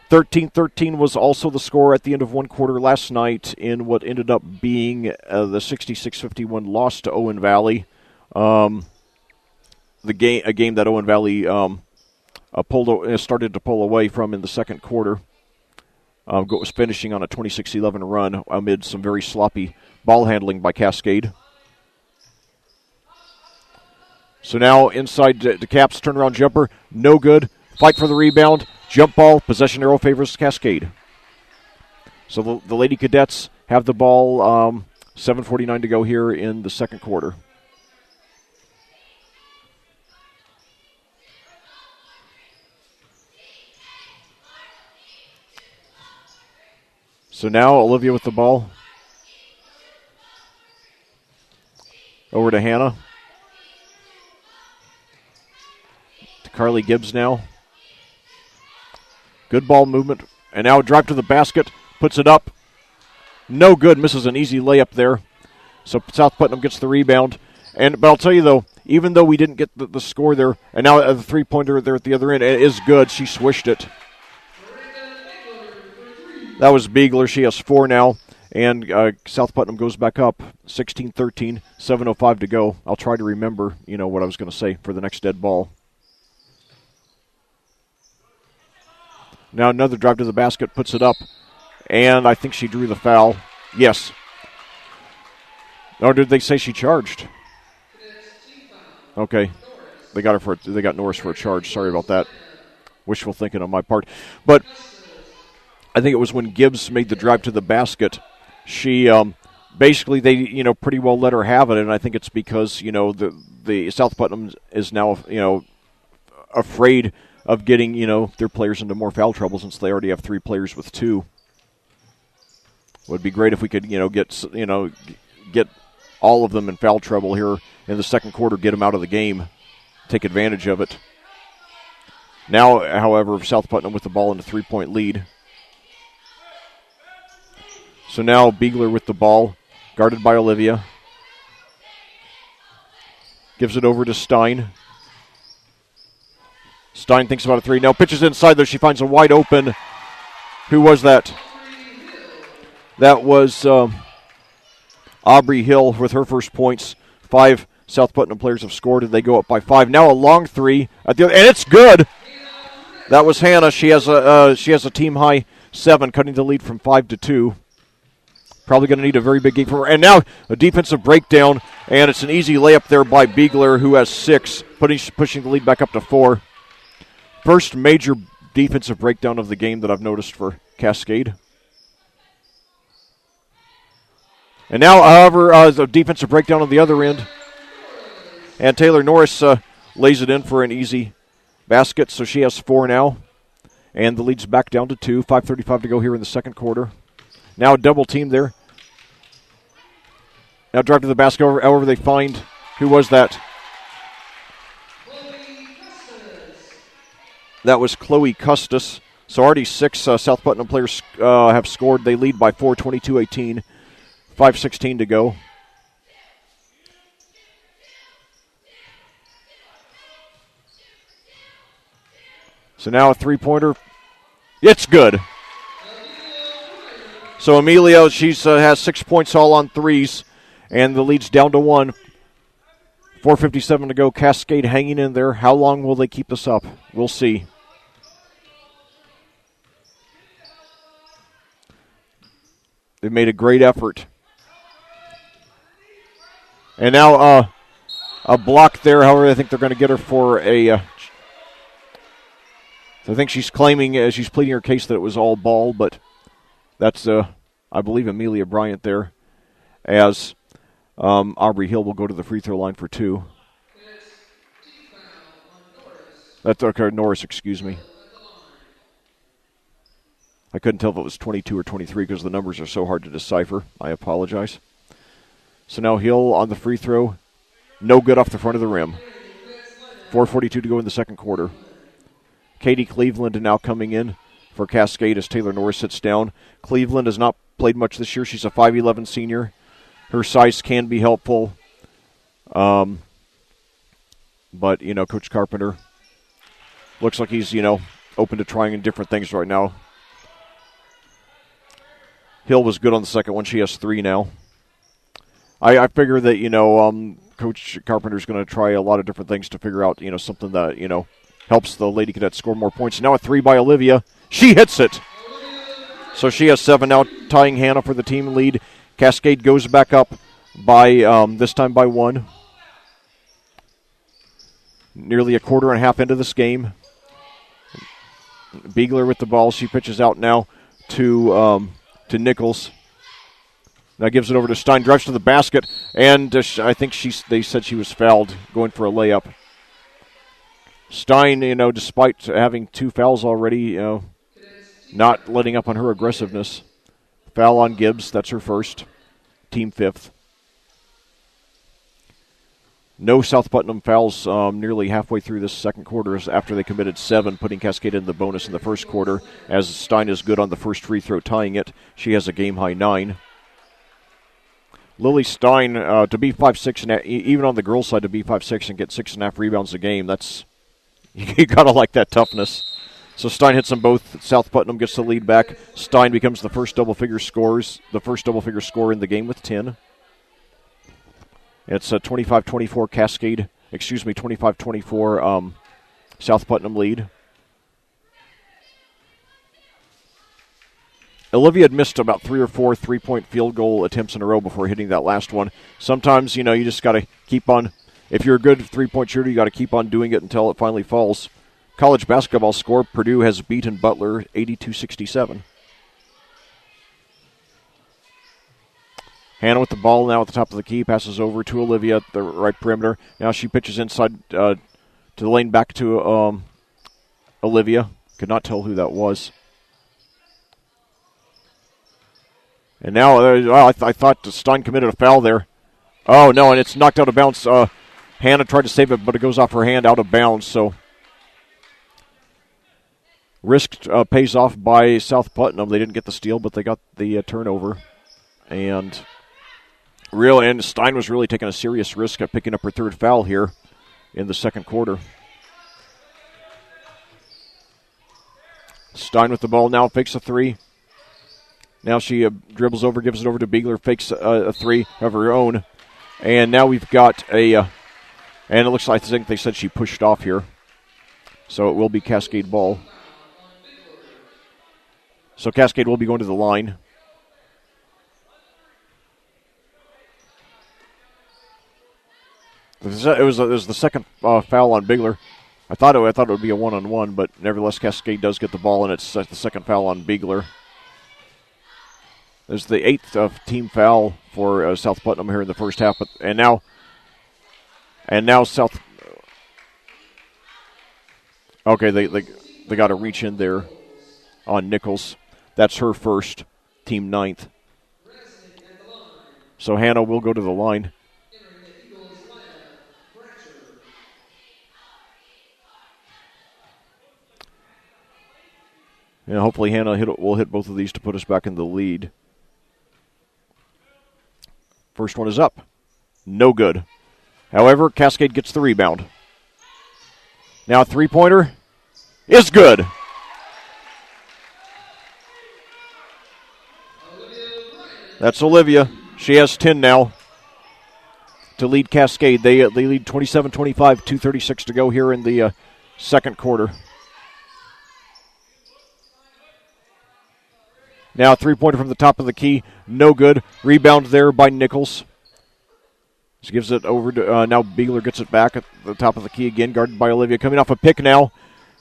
[SPEAKER 1] 13-13 was also the score at the end of 1 quarter last night in what ended up being the 66-51 loss to Owen Valley. A game that Owen Valley started to pull away from in the second quarter. Was finishing on a 26-11 run amid some very sloppy ball handling by Cascade. So now inside the Caps, turnaround jumper, no good. Fight for the rebound, jump ball, possession arrow favors Cascade. So the Lady Cadets have the ball, 7:49 to go here in the second quarter. So now Olivia with the ball. Over to Hannah. To Carly Gibbs now. Good ball movement. And now a drive to the basket. Puts it up. No good. Misses an easy layup there. So South Putnam gets the rebound. But I'll tell you, though, even though we didn't get the score there, and now the three-pointer there at the other end, it is good. She swished it. That was Beegler. She has 4 now. And South Putnam goes back up 16-13, 7:05 to go. I'll try to remember, what I was going to say for the next dead ball. Now another drive to the basket, puts it up. And I think she drew the foul. Yes. Or did they say she charged? Okay. They got Norris for a charge. Sorry about that. Wishful thinking on my part. But I think it was when Gibbs made the drive to the basket. She basically they pretty well let her have it, and I think it's because the South Putnam is now afraid of getting their players into more foul trouble since they already have 3 players with 2. Would be great if we could get all of them in foul trouble here in the second quarter, get them out of the game, take advantage of it. Now, however, South Putnam with the ball in a 3-point lead. So now Beegler with the ball, guarded by Olivia. Gives it over to Stein. Stein thinks about a three. Now pitches inside, though. She finds a wide open. Who was that? That was Aubrey Hill with her first points. 5 South Putnam players have scored, and they go up by 5. Now a long three at the other, and it's good. That was Hannah. She has a team high 7, cutting the lead from 5 to 2. Probably going to need a very big game from her. And now a defensive breakdown, and it's an easy layup there by Beegler, who has 6, pushing the lead back up to 4. First major defensive breakdown of the game that I've noticed for Cascade. And now, however, the defensive breakdown on the other end. And Taylor Norris lays it in for an easy basket, so she has 4 now. And the lead's back down to 2. 5:35 to go here in the second quarter. Now a double team there. Now drive to the basket, however they find. Who was that? That was Chloe Custis. So already 6 South Putnam players have scored. They lead by 4, 22-18. 5:16 to go. So now a three-pointer. It's good. So Amelia, she has 6 points all on threes, and the lead's down to 1. 4:57 to go. Cascade hanging in there. How long will they keep this up? We'll see. They've made a great effort. And now a block there. However, I think they're going to get her for a... I think she's claiming, she's pleading her case that it was all ball, but that's, I believe, Amelia Bryant there, as Aubrey Hill will go to the free throw line for 2. That's okay, Norris, excuse me. I couldn't tell if it was 22 or 23 because the numbers are so hard to decipher. I apologize. So now Hill on the free throw. No good off the front of the rim. 4:42 to go in the second quarter. Katie Cleveland now coming in for Cascade as Taylor Norris sits down. Cleveland has not played much this year. She's a 5'11 senior. Her size can be helpful. But, Coach Carpenter looks like he's, open to trying different things right now. Hill was good on the second one. She has 3 now. I figure that, Coach Carpenter's going to try a lot of different things to figure out, something that, helps the Lady Cadets score more points. Now a 3 by Olivia. She hits it. So she has 7 now, tying Hannah for the team lead. Cascade goes back up by, this time by 1. Nearly a quarter and a half into this game. Beegler with the ball. She pitches out now to Nichols. Now gives it over to Stein. Drives to the basket. And I think they said she was fouled going for a layup. Stein, despite having 2 fouls already, not letting up on her aggressiveness. Foul on Gibbs. That's her first. Team 5th. No South Putnam fouls nearly halfway through this second quarter after they committed 7, putting Cascade in the bonus in the first quarter, as Stein is good on the first free throw, tying it. She has a game-high 9. Lily Stein, to be 5'6", and even on the girls' side, to be 5'6" and get 6.5 rebounds a game, that's... You got to like that toughness. So Stein hits them both. South Putnam gets the lead back. Stein becomes the first double-figure scorer in the game with 10. It's a 25-24 Cascade, 25-24 South Putnam lead. Olivia had missed about 3 or 4 3-point field goal attempts in a row before hitting that last one. Sometimes, you just got to keep on. If you're a good 3-point shooter, you got to keep on doing it until it finally falls. College basketball score, Purdue has beaten Butler 82-67. Hannah with the ball now at the top of the key, passes over to Olivia at the right perimeter. Now she pitches inside to the lane back to Olivia. Could not tell who that was. And now I thought Stein committed a foul there. Oh, no, and it's knocked out of bounds. Hannah tried to save it, but it goes off her hand out of bounds. So Risk pays off by South Putnam. They didn't get the steal, but they got the turnover. And Stein was really taking a serious risk at picking up her third foul here in the second quarter. Stein with the ball now, fakes a three. Now she dribbles over, gives it over to Beegler, fakes a three of her own. And now we've got and it looks like, I think they said she pushed off here. So it will be Cascade ball. So Cascade will be going to the line. It was the second foul on Beegler. I thought it would be a one-on-one, but nevertheless Cascade does get the ball, and it's the second foul on Beegler. There's the 8th team foul for South Putnam here in the first half, and now South. Okay, they got to reach in there on Nichols. That's her first, team 9th. So Hannah will go to the line. And hopefully Hannah will hit both of these to put us back in the lead. First one is up. No good. However, Cascade gets the rebound. Now a three-pointer is good. That's Olivia. She has 10 now to lead Cascade. They lead 27-25, 2:36 to go here in the second quarter. Now a three-pointer from the top of the key. No good. Rebound there by Nichols. She gives it over to, now Beegler gets it back at the top of the key again, guarded by Olivia. Coming off a pick now.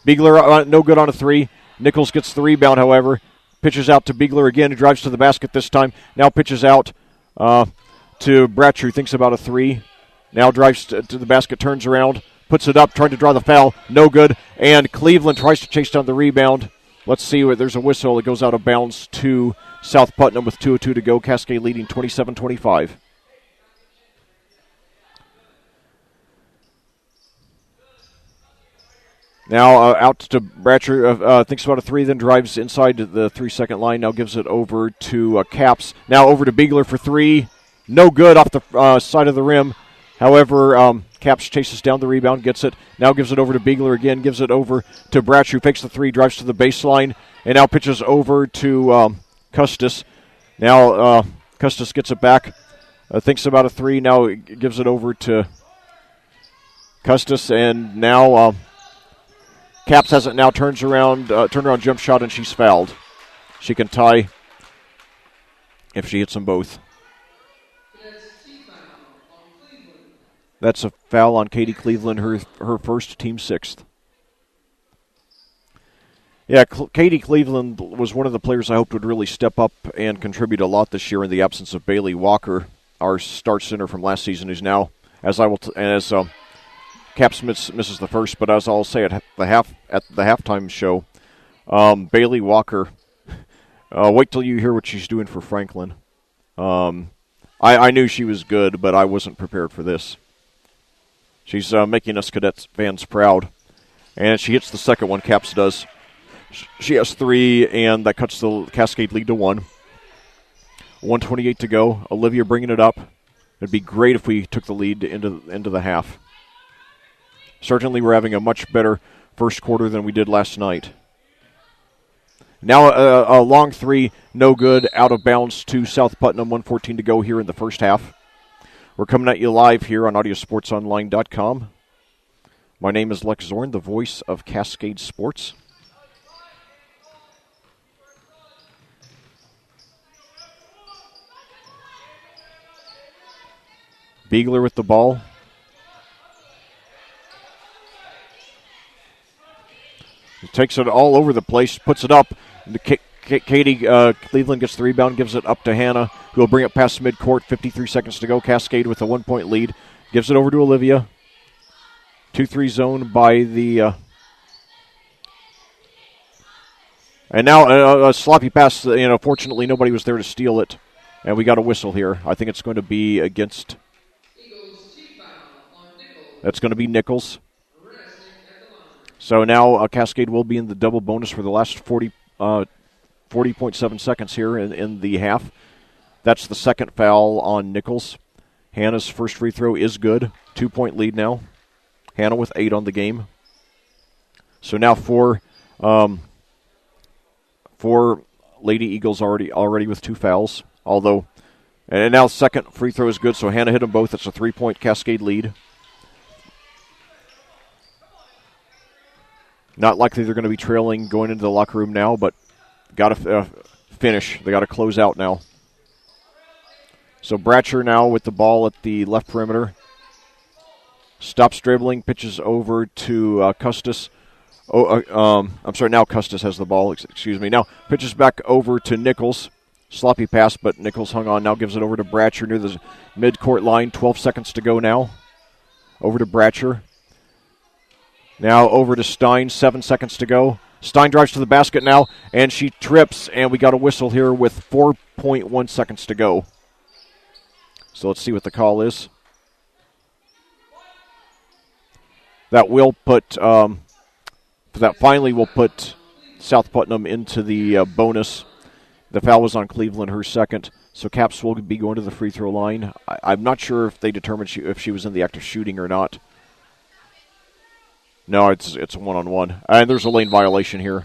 [SPEAKER 1] Beegler no good on a three. Nichols gets the rebound, however. Pitches out to Beegler again, who drives to the basket this time. Now pitches out to Bratcher, who thinks about a three. Now drives to the basket, turns around, puts it up, trying to draw the foul. No good. And Cleveland tries to chase down the rebound. Let's see, there's a whistle. It goes out of bounds to South Putnam with 2:02 to go. Cascade leading 27-25. Now out to Bratcher, thinks about a three, then drives inside the 3-second line. Now gives it over to Caps. Now over to Beegler for three. No good off the side of the rim. However, Caps chases down the rebound, gets it. Now gives it over to Beegler again, gives it over to Bratcher, who fakes the three, drives to the baseline, and now pitches over to Custis. Now Custis gets it back, thinks about a three, now gives it over to Custis, and now Caps has it now, turnaround jump shot, and she's fouled. She can tie if she hits them both. That's a foul on Katie Cleveland, her first, team 6th. Yeah, Katie Cleveland was one of the players I hoped would really step up and contribute a lot this year in the absence of Bailey Walker, our start center from last season, who's now, as Caps misses the first, but as I'll say at the halftime show, Bailey Walker, wait till you hear what she's doing for Franklin. I knew she was good, but I wasn't prepared for this. She's making us Cadets fans proud. And she hits the second one, Caps does. She has three, and that cuts the Cascade lead to 1. 1:28 to go. Olivia bringing it up. It'd be great if we took the lead into the half. Certainly we're having a much better first quarter than we did last night. Now a long three, no good, out of bounds to South Putnam. 1:14 to go here in the first half. We're coming at you live here on audiosportsonline.com. My name is Lec Zorn, the voice of Cascade Sports. Beegler with the ball. He takes it all over the place, puts it up. Katie Cleveland gets the rebound, gives it up to Hannah, who will bring it past midcourt. 53 seconds to go. Cascade with a 1-point lead. Gives it over to Olivia. 2-3 zone by the... and now a sloppy pass. Fortunately, nobody was there to steal it. And we got a whistle here. I think it's going to be against... That's going to be Nichols. So now Cascade will be in the double bonus for the last 40.7 seconds here in the half. That's the second foul on Nichols. Hannah's first free throw is good. 2-point lead now. Hannah with 8 on the game. So now four Lady Eagles already with 2 fouls. Although, and now second free throw is good, so Hannah hit them both. It's a 3-point Cascade lead. Not likely they're going to be trailing going into the locker room now, but got to finish. They got to close out now. So Bratcher now with the ball at the left perimeter. Stops dribbling, pitches over to Custis. Now Custis has the ball. Excuse me. Now pitches back over to Nichols. Sloppy pass, but Nichols hung on. Now gives it over to Bratcher near the midcourt line. 12 seconds to go now. Over to Bratcher. Now over to Stein. 7 seconds to go. Stein drives to the basket now, and she trips, and we got a whistle here with 4.1 seconds to go. So let's see what the call is. That will put finally will put South Putnam into the bonus. The foul was on Cleveland, her second. So Caps will be going to the free throw line. I'm not sure if they determined if she was in the act of shooting or not. No, it's a one-on-one. And there's a lane violation here.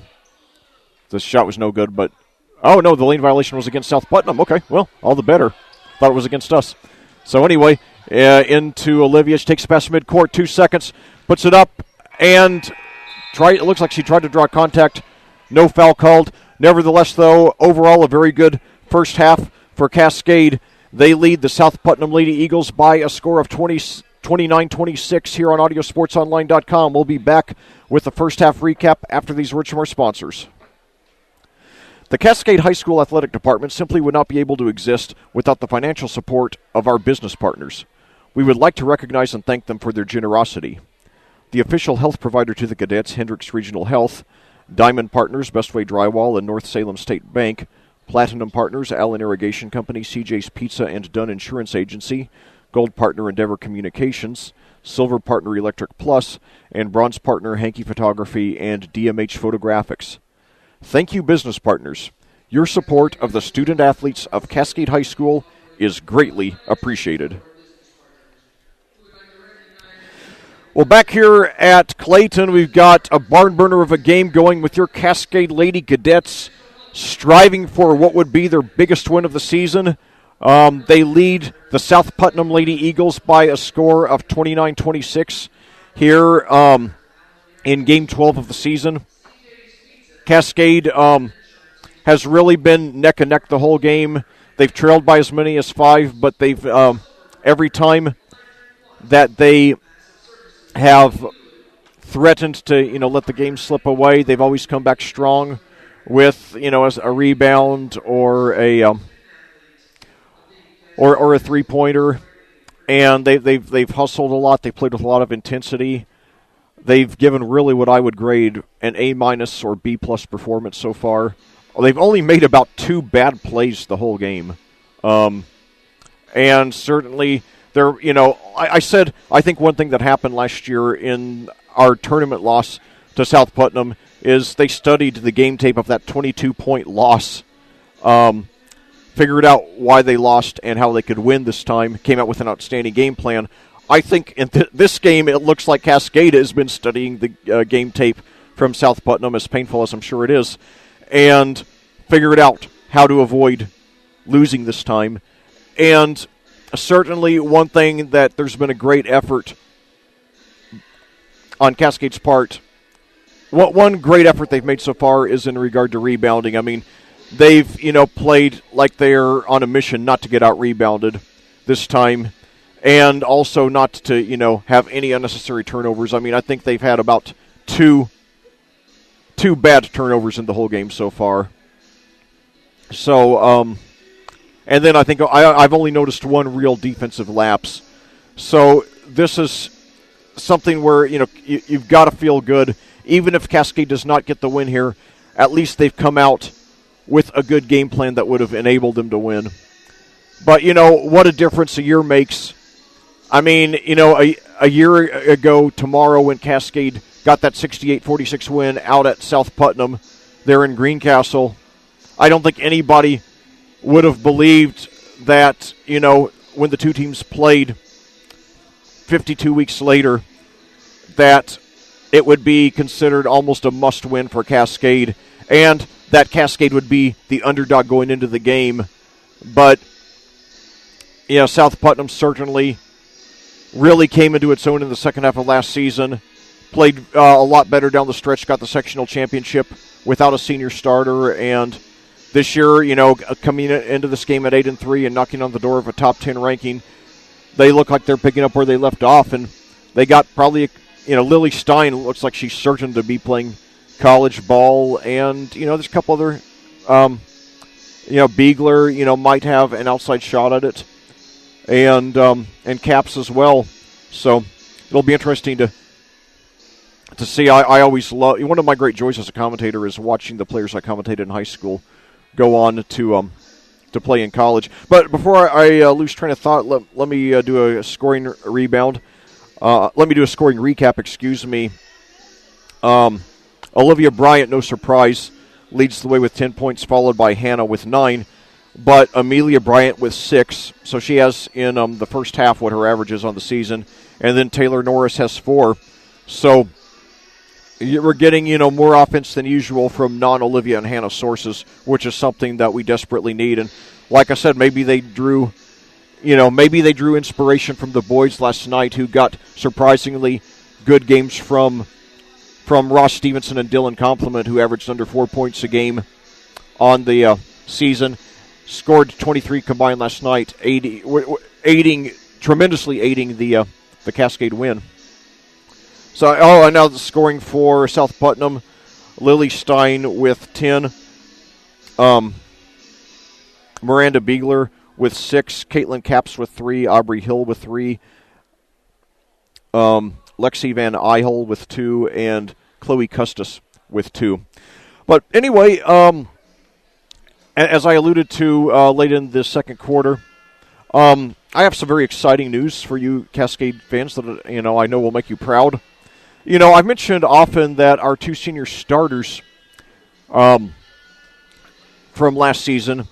[SPEAKER 1] The shot was no good, but... Oh, no, the lane violation was against South Putnam. Okay, well, all the better. Thought it was against us. So anyway, into Olivia. She takes it past midcourt, 2 seconds. Puts it up, and it looks like she tried to draw contact. No foul called. Nevertheless, though, overall a very good first half for Cascade. They lead the South Putnam Lady Eagles by a score of 29-26 here on audiosportsonline.com. We'll be back with the first half recap after these words from our sponsors. The Cascade High School Athletic Department simply would not be able to exist without the financial support of our business partners. We would like to recognize and thank them for their generosity. The official health provider to the cadets, Hendricks Regional Health, Diamond Partners, Bestway Drywall, and North Salem State Bank, Platinum Partners, Allen Irrigation Company, CJ's Pizza and Dunn Insurance Agency, Gold Partner Endeavor Communications, Silver Partner Electric Plus, and Bronze Partner Hankey Photography and DMH Photographics. Thank you, business partners. Your support of the student athletes of Cascade High School is greatly appreciated. Well, back here at Clayton, we've got a barn burner of a game going with your Cascade Lady Cadets striving for what would be their biggest win of the season. They lead the South Putnam Lady Eagles by a score of 29-26 here in Game 12 of the season. Cascade has really been neck and neck the whole game. They've trailed by as many as 5, but they've every time that they have threatened to let the game slip away, they've always come back strong with as a rebound or a three-pointer, and they've hustled a lot. They played with a lot of intensity. They've given really what I would grade an A- or B+ performance so far. They've only made about 2 bad plays the whole game, and certainly they're I said I think one thing that happened last year in our tournament loss to South Putnam is they studied the game tape of that 22-point loss. Figured out why they lost and how they could win this time, came out with an outstanding game plan. I think in this game, it looks like Cascade has been studying the game tape from South Putnam, as painful as I'm sure it is, and figured out how to avoid losing this time. And certainly one thing that there's been a great effort on Cascade's part. One great effort they've made so far is in regard to rebounding. I mean, they've, played like they're on a mission not to get out-rebounded this time, and also not to, have any unnecessary turnovers. I mean, I think they've had about two bad turnovers in the whole game so far. So, and then I think I've only noticed 1 real defensive lapse. So this is something where, you've got to feel good. Even if Cascade does not get the win here, at least they've come out with a good game plan that would have enabled them to win. But, what a difference a year makes. I mean, a year ago tomorrow when Cascade got that 68-46 win out at South Putnam there in Greencastle. I don't think anybody would have believed that, when the two teams played 52 weeks later, that it would be considered almost a must-win for Cascade, and that Cascade would be the underdog going into the game. But, South Putnam certainly really came into its own in the second half of last season, played a lot better down the stretch, got the sectional championship without a senior starter, and this year, coming into this game at 8-3 and knocking on the door of a top 10 ranking, they look like they're picking up where they left off, and they got probably, Lily Stein looks like she's certain to be playing college ball, and, there's a couple other, Beagler, might have an outside shot at it, and Caps as well. So it'll be interesting to see. I always love, one of my great joys as a commentator is watching the players I commentated in high school go on to play in college. But before I lose train of thought, let me do a scoring rebound. Let me do a scoring recap, excuse me. Olivia Bryant, no surprise, leads the way with 10 points, followed by Hannah with 9. But Amelia Bryant with 6. So she has in the first half what her average is on the season. And then Taylor Norris has 4. So we're getting, more offense than usual from non-Olivia and Hannah sources, which is something that we desperately need. And like I said, maybe they drew inspiration from the boys last night, who got surprisingly good games from Ross Stevenson and Dylan Compliment, who averaged under 4 points a game on the season. Scored 23 combined last night, tremendously aiding the Cascade win. So, and now the scoring for South Putnam, Lily Stein with 10, Miranda Beagler with 6, Caitlin Capps with 3, Aubrey Hill with 3, Lexi Van Ihel with 2, and Chloe Custis with 2. But anyway, as I alluded to late in the second quarter, I have some very exciting news for you Cascade fans that I know will make you proud. I've mentioned often that our 2 senior starters from last season,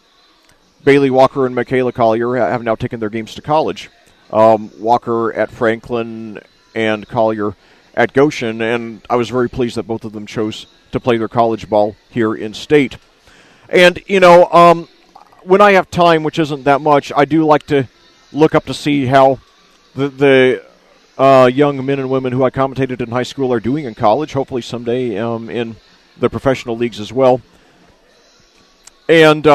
[SPEAKER 1] Bailey Walker and Michaela Collier, have now taken their games to college. Walker at Franklin and Collier at Goshen, and I was very pleased that both of them chose to play their college ball here in state. And, when I have time, which isn't that much, I do like to look up to see how the young men and women who I commentated in high school are doing in college, hopefully someday in the professional leagues as well. And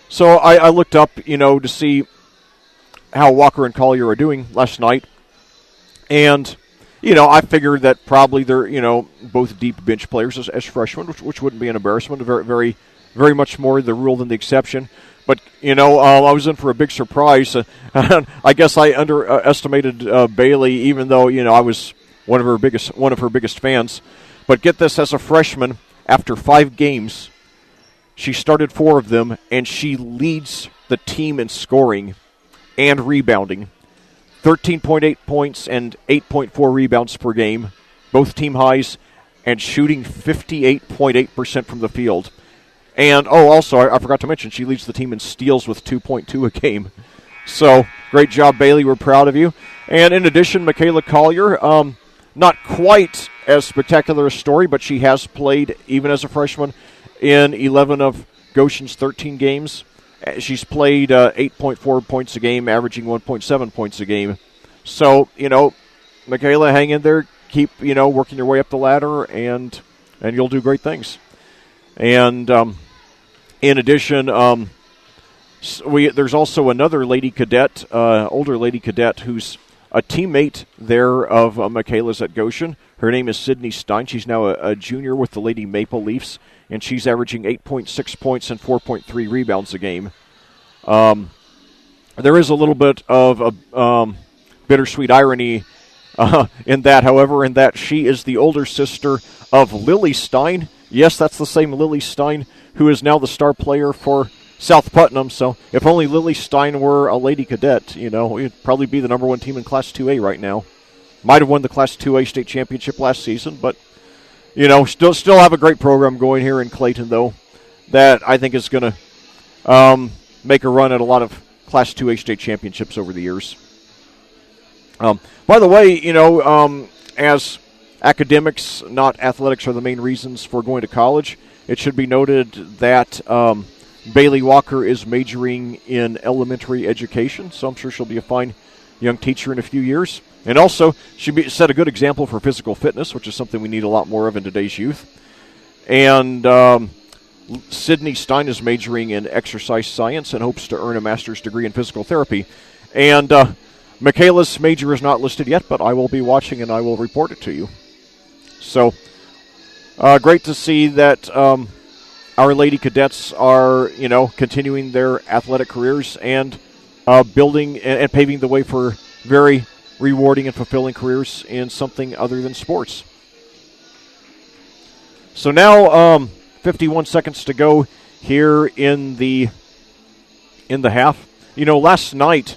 [SPEAKER 1] so I looked up, to see how Walker and Collier are doing last night. And, I figured that probably they're, both deep bench players as freshmen, which wouldn't be an embarrassment, very, very, very much more the rule than the exception. But, I was in for a big surprise. I guess I underestimated Bailey, even though, I was one of her biggest fans. But get this, as a freshman, after 5 games, she started 4 of them, and she leads the team in scoring and rebounding. 13.8 points and 8.4 rebounds per game, both team highs, and shooting 58.8% from the field. And, also, I forgot to mention, she leads the team in steals with 2.2 a game. So, great job, Bailey. We're proud of you. And in addition, Michaela Collier, not quite as spectacular a story, but she has played, even as a freshman, in 11 of Goshen's 13 games. She's played 8.4 points a game, averaging 1.7 points a game. So, Michaela, hang in there. Keep, working your way up the ladder, and you'll do great things. And in addition, there's also another lady cadet, older lady cadet, who's a teammate there of Michaela's at Goshen. Her name is Sydney Stein. She's now a junior with the Lady Maple Leafs, and she's averaging 8.6 points and 4.3 rebounds a game. There is a little bit of a bittersweet irony in that, however, in that she is the older sister of Lily Stein. Yes, that's the same Lily Stein who is now the star player for South Putnam. So if only Lily Stein were a lady cadet, it'd probably be the number 1 team in Class 2A right now. Might have won the Class 2A state championship last season, but still have a great program going here in Clayton, though, that I think is going to make a run at a lot of Class 2A state championships over the years. By the way, as academics, not athletics, are the main reasons for going to college, it should be noted that Bailey Walker is majoring in elementary education, so I'm sure she'll be a fine young teacher in a few years. And also, she set a good example for physical fitness, which is something we need a lot more of in today's youth. And Sydney Stein is majoring in exercise science and hopes to earn a master's degree in physical therapy. And Michaela's major is not listed yet, but I will be watching and I will report it to you. So, great to see that our Lady Cadets are, continuing their athletic careers and building and paving the way for very rewarding and fulfilling careers in something other than sports. So now, 51 seconds to go here in the half. Last night,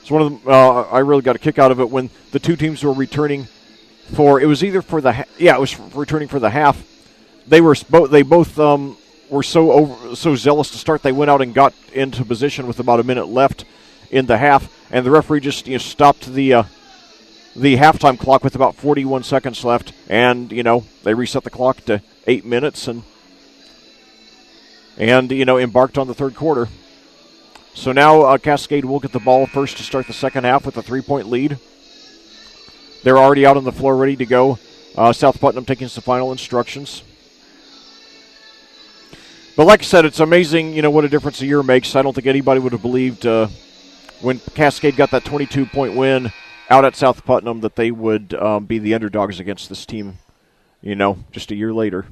[SPEAKER 1] it's one of the, I really got a kick out of it when the two teams were returning it was returning for the half. They both were so zealous to start, they went out and got into position with about a minute left in the half, and the referee just stopped the halftime clock with about 41 seconds left, and they reset the clock to 8 minutes and embarked on the third quarter. So now Cascade will get the ball first to start the second half with a 3-point lead. They're already out on the floor ready to go. South Putnam taking some final instructions. But like I said, it's amazing, what a difference a year makes. I don't think anybody would have believed when Cascade got that 22-point win out at South Putnam that they would be the underdogs against this team, just a year later.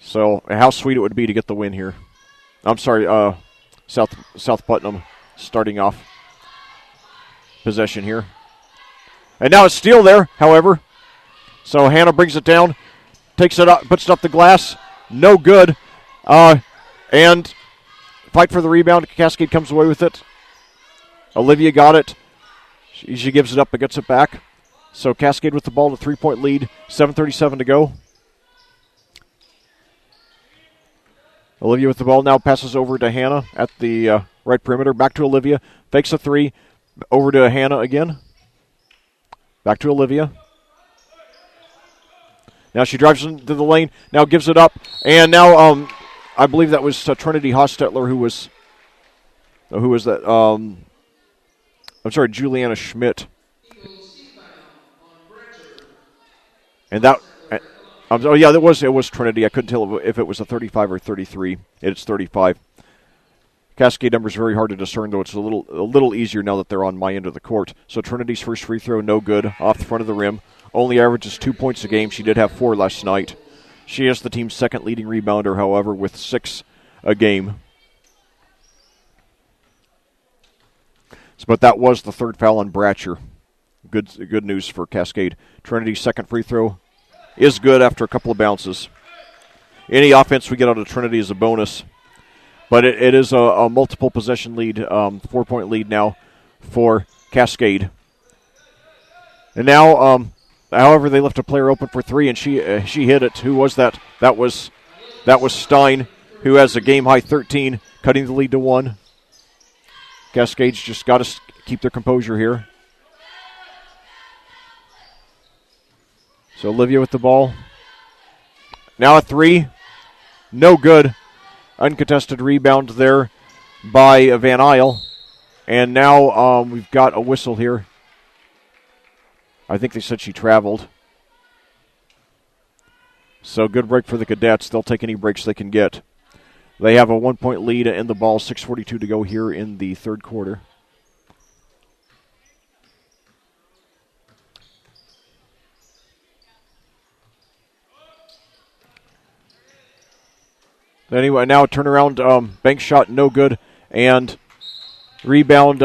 [SPEAKER 1] So how sweet it would be to get the win here. I'm sorry, South Putnam starting off possession here. And now it's Steele there, however. So Hannah brings it down, takes it up, puts it up the glass. No good. And fight for the rebound. Cascade comes away with it. Olivia got it. She gives it up but gets it back. So Cascade with the ball, to 3-point lead. 7:37 to go. Olivia with the ball now passes over to Hannah at the right perimeter. Back to Olivia. Fakes a three. Over to Hannah again. Back to Olivia. Now she drives into the lane. Now gives it up. And now I believe that was Trinity Hostetler who was that? I'm sorry, Juliana Schmidt. And that... it was Trinity. I couldn't tell if it was a 35 or 33. It's 35. Cascade numbers very hard to discern, though it's a little easier now that they're on my end of the court. So Trinity's first free throw, no good, off the front of the rim. Only averages 2 points a game. She did have 4 last night. She is the team's second leading rebounder, however, with 6 a game. But that was the third foul on Bratcher. Good news for Cascade. Trinity's second free throw is good after a couple of bounces. Any offense we get out of Trinity is a bonus. But it is a multiple possession lead, 4-point lead now for Cascade. And now, however, they left a player open for 3, and she hit it. Who was that? That was Stein, who has a game-high 13, cutting the lead to 1. Cascade's just got to keep their composure here. So Olivia with the ball. Now a 3. No good. Uncontested rebound there by Van Isle. And now we've got a whistle here. I think they said she traveled. So good break for the Cadets. They'll take any breaks they can get. They have a 1-point lead in the ball, 6:42 to go here in the third quarter. Anyway, now a turnaround bank shot, no good. And rebound,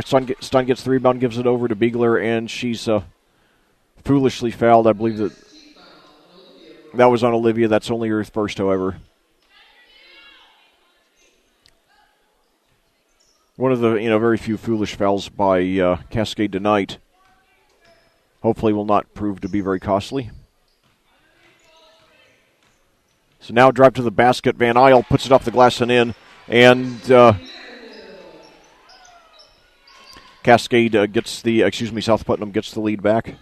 [SPEAKER 1] Stein gets the rebound, gives it over to Biegler, and she's foolishly fouled. I believe that was on Olivia. That's only her first, however. One of the very few foolish fouls by Cascade tonight. hopefully will not prove to be very costly. So now drive to the basket. Van Isle puts it off the glass and in. And Cascade South Putnam gets the lead back.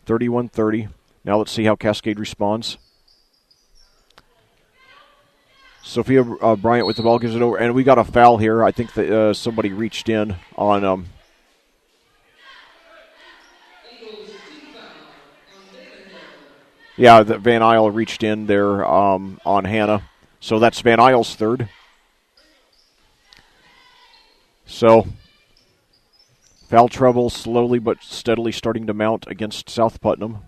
[SPEAKER 1] 31-30. Now let's see how Cascade responds. Sophia Bryant with the ball, gives it over. And we got a foul here. I think that somebody reached in on... Yeah, Van Isle reached in there on Hannah. So that's Van Isle's third. So, foul trouble slowly but steadily starting to mount against South Putnam.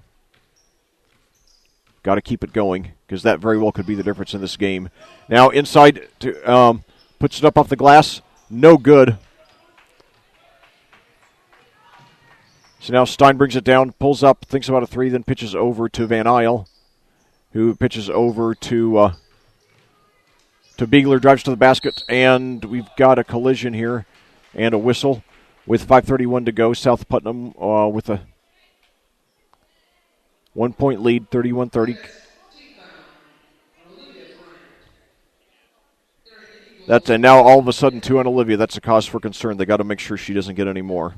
[SPEAKER 1] Got to keep it going, because that very well could be the difference in this game. Now inside, puts it up off the glass. No good. So now Stein brings it down, pulls up, thinks about a three, then pitches over to Van Isle, who pitches over to Beegler, drives to the basket, and we've got a collision here and a whistle with 5:31 to go. South Putnam with a 1-point lead, 31-30. And now all of a sudden 2 on Olivia. That's a cause for concern. They got to make sure she doesn't get any more.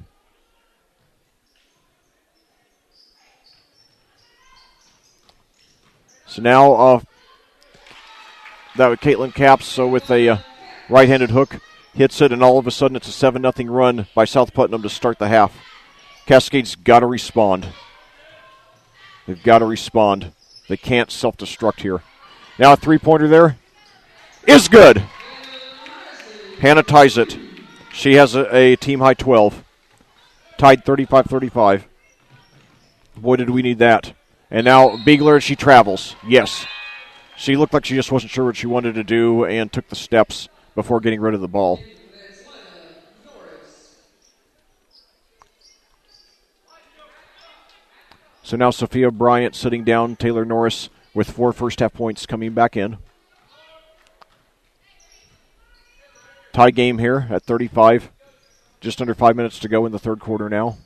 [SPEAKER 1] So now that was Caitlin Capps, with a right-handed hook, hits it, and all of a sudden it's a 7-0 run by South Putnam to start the half. Cascade's got to respond. They've got to respond. They can't self-destruct here. Now a three-pointer there is good. Hannah ties it. She has a team-high 12. Tied 35-35. Boy, did we need that. And now Beegler, she travels. Yes. She looked like she just wasn't sure what she wanted to do and took the steps before getting rid of the ball. So now Sophia Bryant sitting down, Taylor Norris with 4 first-half points coming back in. Tie game here at 35. Just under 5 minutes to go in the third quarter now.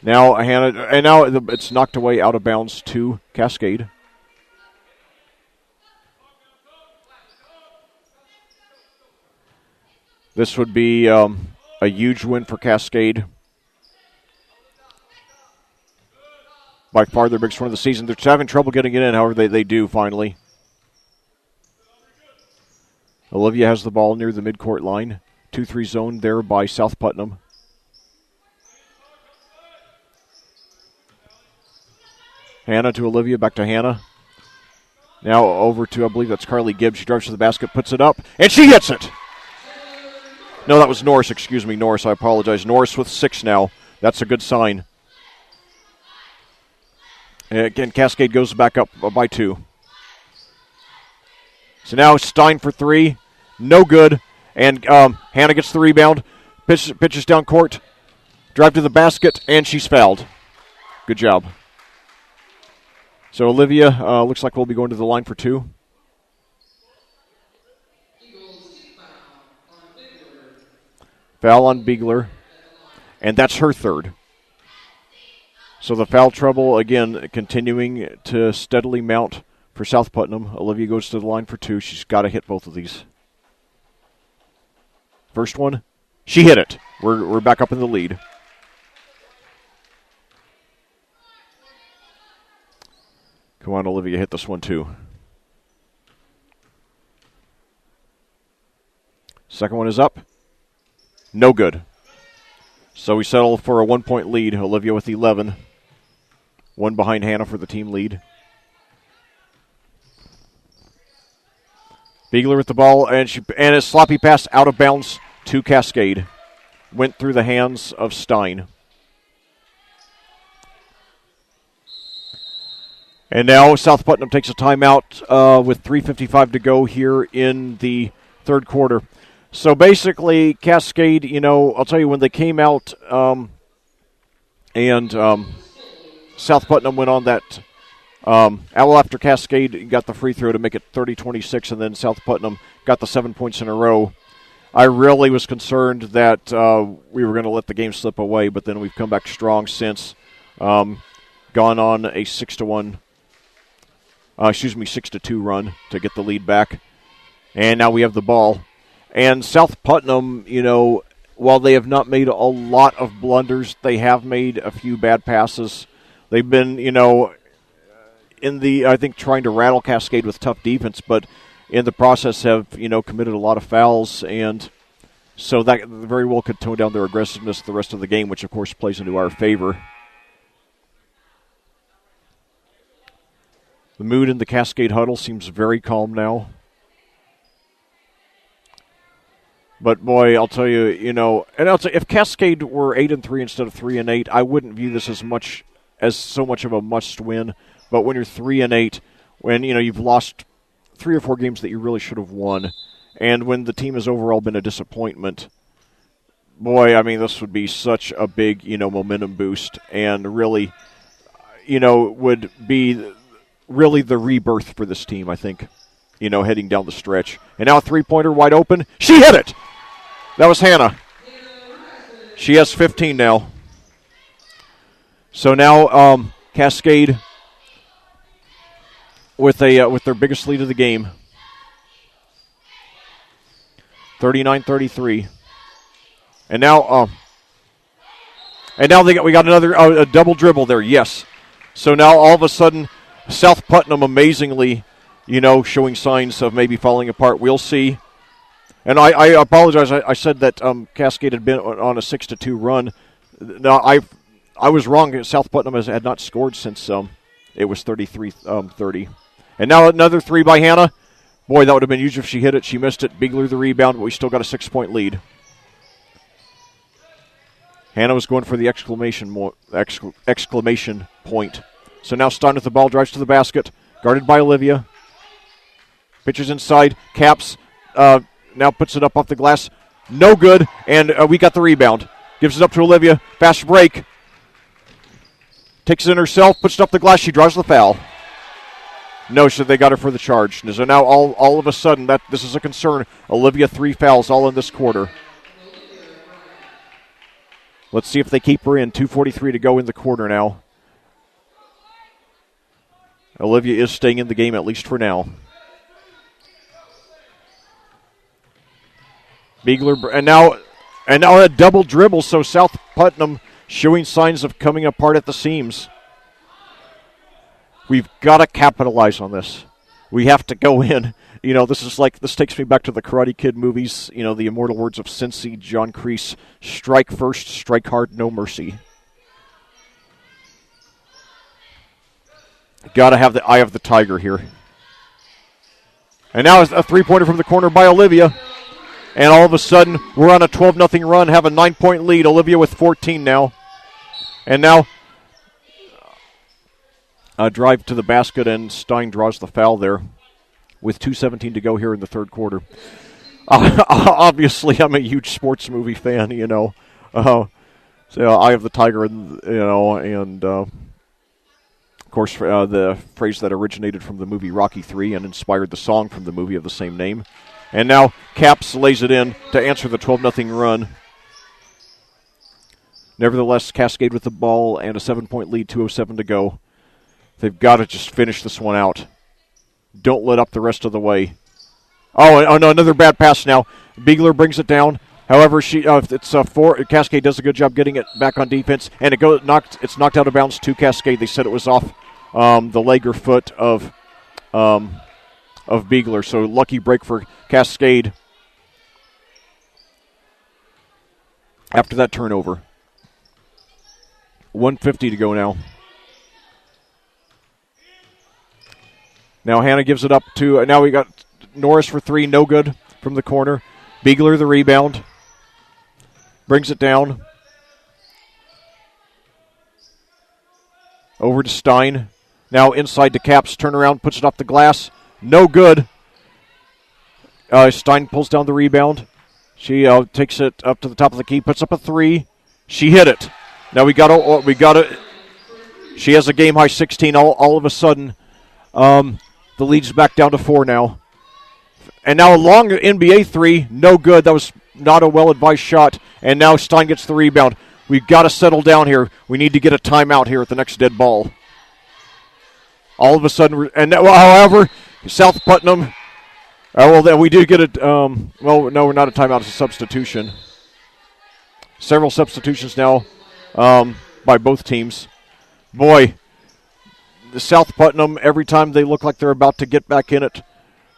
[SPEAKER 1] Now Hannah, and now it's knocked away out of bounds to Cascade. This would be a huge win for Cascade. By far their biggest win of the season. They're having trouble getting it in, however they do finally. Olivia has the ball near the midcourt line. 2-3 zone there by South Putnam. Hannah to Olivia, back to Hannah. Now over to, I believe that's Carly Gibbs. She drives to the basket, puts it up, and she hits it! No, that was Norris, excuse me, Norris, I apologize. Norris with 6 now. That's a good sign. And again, Cascade goes back up by 2. So now Stein for 3. No good. And Hannah gets the rebound. Pitches down court. Drive to the basket, and she's fouled. Good job. So Olivia looks like we'll be going to the line for 2. Foul on Beegler. And that's her third. So the foul trouble, again, continuing to steadily mount for South Putnam. Olivia goes to the line for 2. She's got to hit both of these. First one, she hit it. We're back up in the lead. Come on, Olivia, hit this one too. Second one is up. No good. So we settle for a 1-point lead. Olivia with 11. 1 behind Hannah for the team lead. Beegler with the ball, and a sloppy pass out of bounds to Cascade. Went through the hands of Stein. And now South Putnam takes a timeout with 3:55 to go here in the third quarter. So basically, Cascade, I'll tell you, when they came out and South Putnam went on that, after Cascade got the free throw to make it 30-26, and then South Putnam got the 7 points in a row. I really was concerned that we were going to let the game slip away, but then we've come back strong since. Gone on a 6-2 run to get the lead back. And now we have the ball. And South Putnam, while they have not made a lot of blunders, they have made a few bad passes. They've been, I think, trying to rattle Cascade with tough defense, but in the process have, committed a lot of fouls, and so that very well could tone down their aggressiveness the rest of the game, which, of course, plays into our favor. The mood in the Cascade huddle seems very calm now. But, boy, I'll tell you, if Cascade were 8-3 instead of 3-8, I wouldn't view this as so much of a must-win. But when you're 3-8, when, you've lost 3 or 4 games that you really should have won, and when the team has overall been a disappointment, boy, I mean, this would be such a big, momentum boost, and really, would be really the rebirth for this team, I think, heading down the stretch. And now a three-pointer wide open. She hit it! That was Hannah. She has 15 now. So now Cascade with their biggest lead of the game. 39-33. And now we got another a double dribble there. Yes. So now all of a sudden South Putnam amazingly, showing signs of maybe falling apart. We'll see. And I apologize. I said that Cascade had been on a 6-2 run. No, I was wrong. South Putnam had not scored since it was 33-30. And now another three by Hannah. Boy, that would have been huge if she hit it. She missed it. Biegler the rebound, but we still got a 6-point lead. Hannah was going for the exclamation point. So now Stein with the ball, drives to the basket, guarded by Olivia. Pitches inside, Caps now puts it up off the glass. No good, and we got the rebound. Gives it up to Olivia. Fast break. Takes it in herself, puts it up the glass. She draws the foul. No, so they got her for the charge. So now all of a sudden, this is a concern. Olivia 3 fouls all in this quarter. Let's see if they keep her in. 2:43 to go in the quarter now. Olivia is staying in the game, at least for now. Biegler, and now a double dribble, so South Putnam showing signs of coming apart at the seams. We've got to capitalize on this. We have to go in. This takes me back to the Karate Kid movies, the immortal words of Sensei John Kreese, strike first, strike hard, no mercy. Got to have the eye of the tiger here. And now a three-pointer from the corner by Olivia. And all of a sudden, we're on a 12-0 run, have a 9-point lead. Olivia with 14 now. And now a drive to the basket, and Stein draws the foul there with 2:17 to go here in the third quarter. Obviously, I'm a huge sports movie fan, So Eye of the Tiger, and of course, the phrase that originated from the movie Rocky III and inspired the song from the movie of the same name. And now Caps lays it in to answer the 12-0 run. Nevertheless, Cascade with the ball and a 7-point lead, 2:07 to go. They've got to just finish this one out. Don't let up the rest of the way. Oh no, another bad pass now. Biegler brings it down. However, Cascade does a good job getting it back on defense, and it's knocked out of bounds to Cascade. They said it was off the leg or foot of Biegler. So lucky break for Cascade after that turnover. 1:50 to go now. Now Hannah gives it up to, now we got Norris for 3, no good from the corner. Biegler the rebound. Brings it down. Over to Stein. Now inside to Caps, turnaround, puts it off the glass. No good. Stein pulls down the rebound. She takes it up to the top of the key, puts up a 3. She hit it. Now we got to. She has a game high 16. All of a sudden, the lead's back down to 4 now. And now a long NBA three, no good. That was not a well-advised shot. And now Stein gets the rebound. We've got to settle down here. We need to get a timeout here at the next dead ball. All of a sudden, however, South Putnam, we do get it. No, we're not a timeout. It's a substitution. Several substitutions now by both teams. Boy, the South Putnam, every time they look like they're about to get back in it,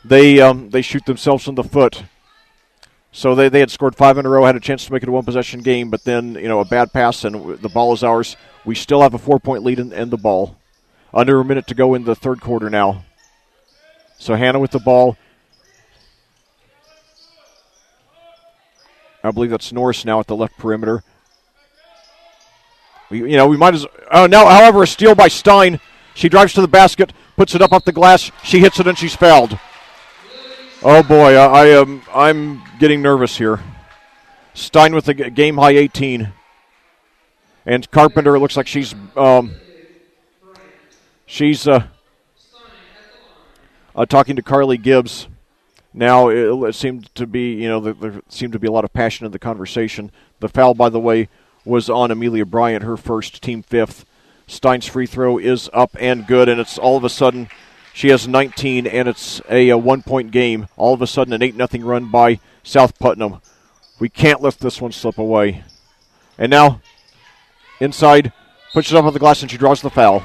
[SPEAKER 1] they shoot themselves in the foot. So they had scored 5 in a row, had a chance to make it a one-possession game, but then, a bad pass, and the ball is ours. We still have a 4-point lead in the ball. Under a minute to go in the third quarter now. So Hannah with the ball. I believe that's Norris now at the left perimeter. We might as now, however, a steal by Stein. She drives to the basket, puts it up off the glass. She hits it and she's fouled. Oh boy, I'm getting nervous here. Stein with a game high 18, and Carpenter looks like she's talking to Carly Gibbs. Now it seemed to be there seemed to be a lot of passion in the conversation. The foul, by the way, was on Amelia Bryant, her first, team 5th. Stein's free throw is up and good, and it's all of a sudden she has 19, and it's a 1-point game. All of a sudden an 8-0 run by South Putnam. We can't let this one slip away. And now inside, puts it up on the glass, and she draws the foul.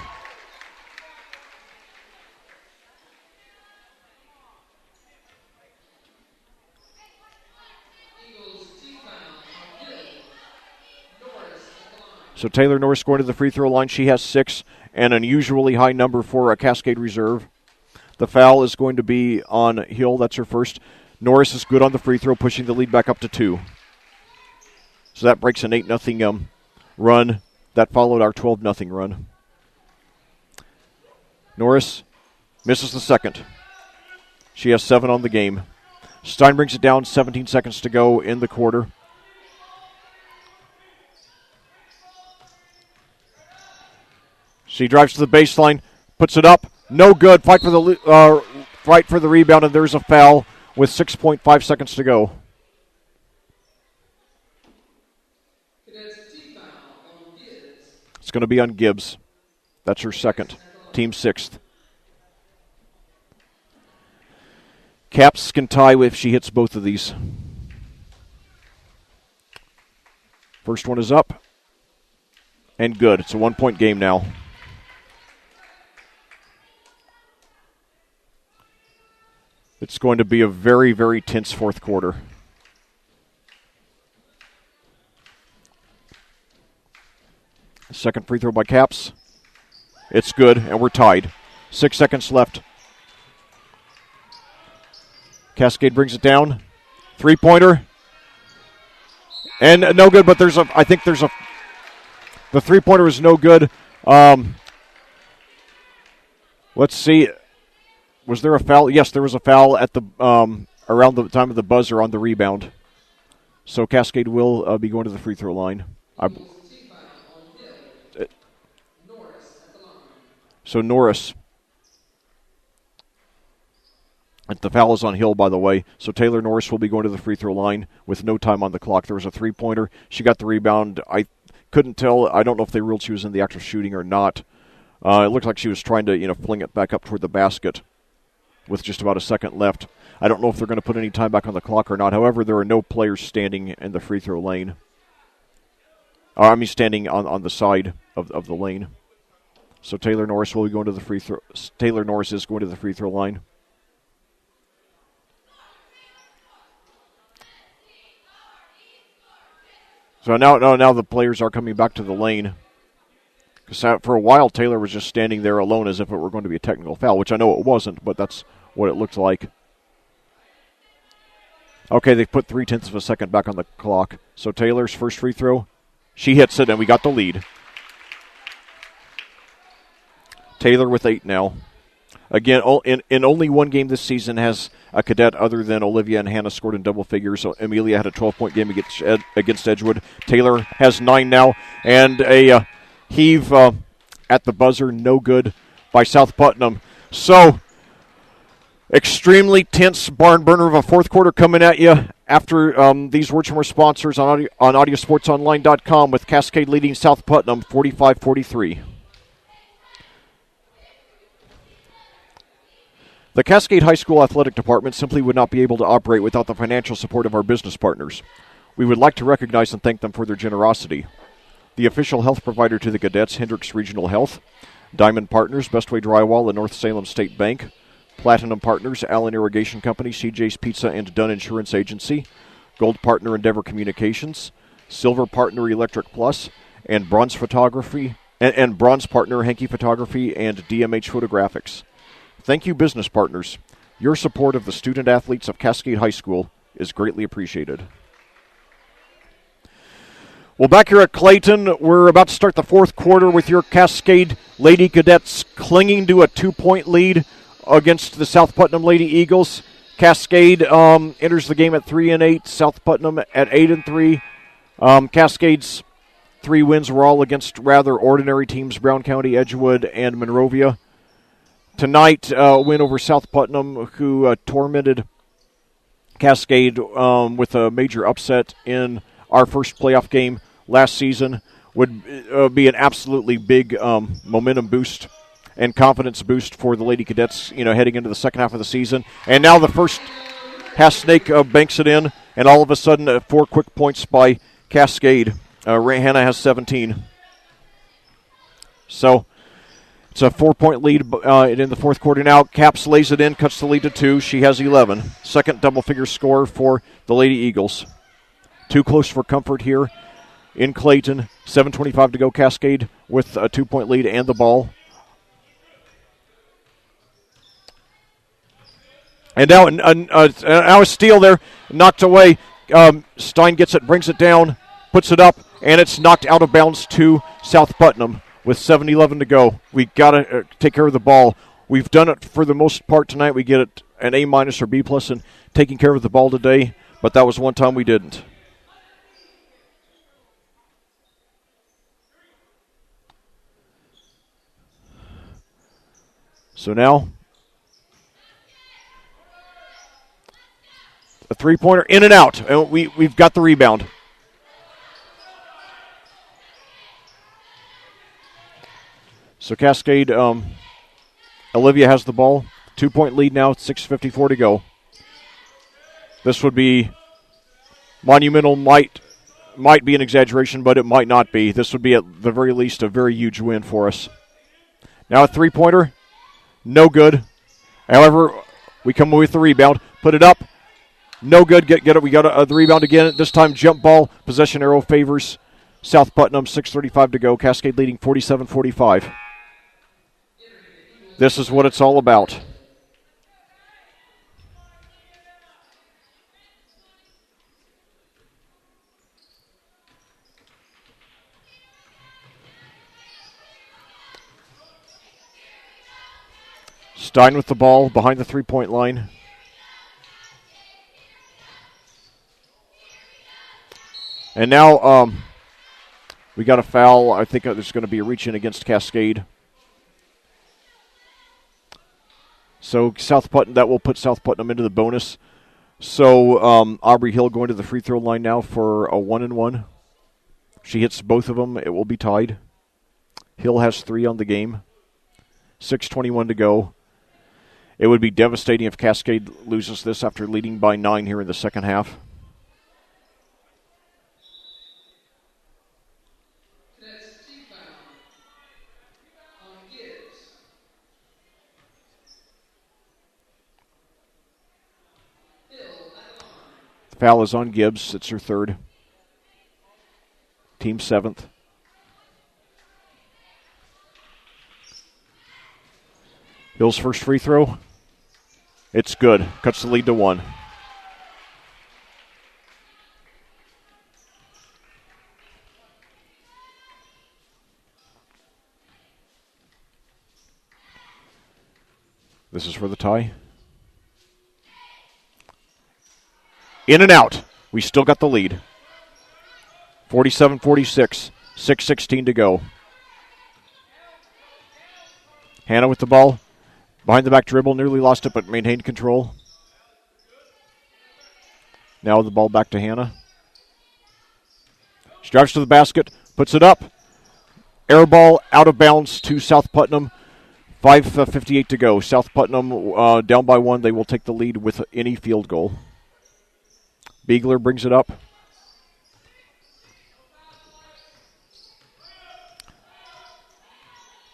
[SPEAKER 1] So Taylor Norris going to the free throw line. She has 6, an unusually high number for a Cascade reserve. The foul is going to be on Hill. That's her first. Norris is good on the free throw, pushing the lead back up to 2. So that breaks an 8-0 run. That followed our 12-0 run. Norris misses the second. She has 7 on the game. Stein brings it down, 17 seconds to go in the quarter. She drives to the baseline, puts it up, no good. Fight for the rebound, and there's a foul with 6.5 seconds to go. It's going to be on Gibbs. That's her second, team 6th. Caps can tie if she hits both of these. First one is up and good. It's a 1-point game now. It's going to be a very, very tense fourth quarter. Second free throw by Caps. It's good, and we're tied. 6 seconds left. Cascade brings it down. 3-pointer. And no good, but the 3-pointer is no good. Let's see. Was there a foul? Yes, there was a foul at the around the time of the buzzer on the rebound. So Cascade will be going to the free throw line. So Norris. And the foul is on Hill, by the way. So Taylor Norris will be going to the free throw line with no time on the clock. There was a 3-pointer. She got the rebound. I couldn't tell. I don't know if they ruled she was in the act of shooting or not. It looked like she was trying to, fling it back up toward the basket with just about a second left. I don't know if they're going to put any time back on the clock or not. However, there are no players standing in the free throw lane. Standing on the side of the lane. So Taylor Norris will be going to the free throw. Taylor Norris is going to the free throw line. So now the players are coming back to the lane. Because for a while, Taylor was just standing there alone as if it were going to be a technical foul, which I know it wasn't, but that's what it looked like. Okay, they put 0.3 of a second back on the clock. So Taylor's first free throw, she hits it, and we got the lead. Taylor with 8 now. Again, in only one game this season has a cadet other than Olivia and Hannah scored in double figures. So Amelia had a 12-point game against Edgewood. Taylor has 9 now, and a heave at the buzzer, no good by South Putnam. So Extremely tense barn burner of a fourth quarter coming at you after these words from our sponsors on audiosportsonline.com with Cascade leading South Putnam 45-43. The Cascade High School Athletic Department simply would not be able to operate without the financial support of our business partners. We would like to recognize and thank them for their generosity. The official health provider to the cadets, Hendricks Regional Health. Diamond Partners, Bestway Drywall, and North Salem State Bank. Platinum Partners, Allen Irrigation Company, CJ's Pizza and Dunn Insurance Agency. Gold Partner, Endeavor Communications. Silver Partner, Electric Plus. And Bronze Photography, and Bronze Partner, Henke Photography and DMH Photographics. Thank you, business partners. Your support of the student athletes of Cascade High School is greatly appreciated. Well, back here at Clayton, we're about to start the fourth quarter with your Cascade Lady Cadets clinging to a 2-point lead against the South Putnam Lady Eagles. Cascade enters the game at 3-8, South Putnam at 8-3. Cascade's 3 wins were all against rather ordinary teams, Brown County, Edgewood, and Monrovia. Tonight, win over South Putnam, who tormented Cascade with a major upset in our first playoff game last season, would be an absolutely big momentum boost and confidence boost for the Lady Cadets, heading into the second half of the season. And now the first half snake banks it in, and all of a sudden 4 quick points by Cascade. Hannah has 17. So it's a 4-point lead in the fourth quarter now. Caps lays it in, cuts the lead to 2. She has 11. Second double-figure score for the Lady Eagles. Too close for comfort here in Clayton. 7:25 to go. Cascade with a 2-point lead and the ball. And now a steal there, knocked away. Stein gets it, brings it down, puts it up, and it's knocked out of bounds to South Putnam. With 7:11 to go, we got to take care of the ball. We've done it for the most part tonight. We get it an A- or B+ in taking care of the ball today, but that was one time we didn't. So now, a 3-pointer in and out, and we've got the rebound. So Cascade, Olivia has the ball. 2-point lead now, 6:54 to go. This would be monumental, might be an exaggeration, but it might not be. This would be at the very least a very huge win for us. Now a 3-pointer, no good. However, we come with the rebound, put it up, no good, get it. We got the rebound again. This time jump ball, possession arrow favors South Putnam, 6:35 to go. Cascade leading 47-45. This is what it's all about. Stein with the ball behind the 3-point line. And now we got a foul. I think there's going to be a reach-in against Cascade. So that will put South Putnam into the bonus. So Aubrey Hill going to the free throw line now for a 1-and-1. She hits both of them. It will be tied. Hill has 3 on the game. 6:21 to go. It would be devastating if Cascade loses this after leading by 9 here in the second half. The foul is on Gibbs. It's her 3rd. Team 7th. Hill's first free throw. It's good. Cuts the lead to 1. This is for the tie. In and out. We still got the lead. 47-46. 6:16 to go. Hannah with the ball. Behind the back dribble, nearly lost it, but maintained control. Now the ball back to Hannah. She drives to the basket, puts it up. Air ball out of bounds to South Putnam. 5:58 to go. South Putnam down by 1. They will take the lead with any field goal. Beegler brings it up.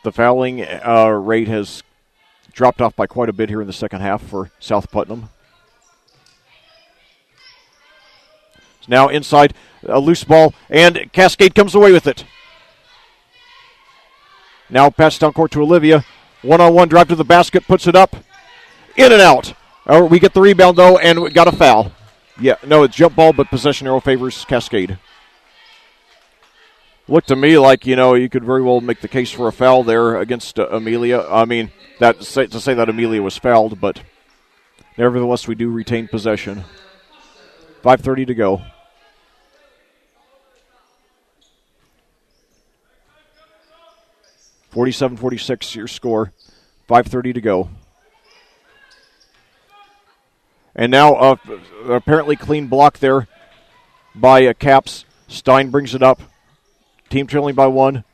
[SPEAKER 1] The fouling rate has dropped off by quite a bit here in the second half for South Putnam. Now inside, a loose ball, and Cascade comes away with it. Now pass down court to Olivia. One-on-one drive to the basket, puts it up. In and out. We get the rebound, though, and we got a foul. Yeah, no, it's jump ball, but possession arrow favors Cascade. Looked to me like, you could very well make the case for a foul there against Amelia. I mean, to say that Amelia was fouled, but nevertheless, we do retain possession. 5:30 to go. (47-46) your score. 5:30 to go. And now apparently clean block there by Caps. Stein brings it up. Team trailing by 1.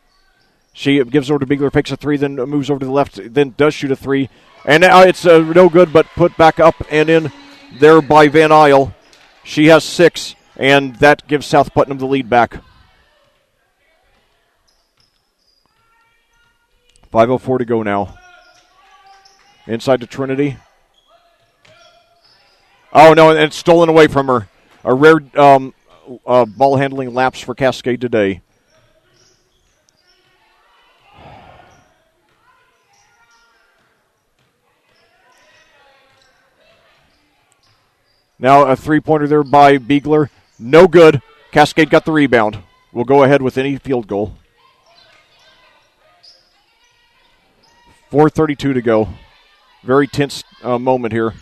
[SPEAKER 1] She gives over to Beegler, fakes a 3, then moves over to the left, then does shoot a 3. And now it's no good, but put back up and in there by Van Isle. She has 6, and that gives South Putnam the lead back. 5:04 to go now. Inside to Trinity. Oh, no, and it's stolen away from her. A rare ball handling lapse for Cascade today. Now a three-pointer there by Beegler. No good. Cascade got the rebound. We'll go ahead with any field goal. 4:32 to go. Very tense moment here.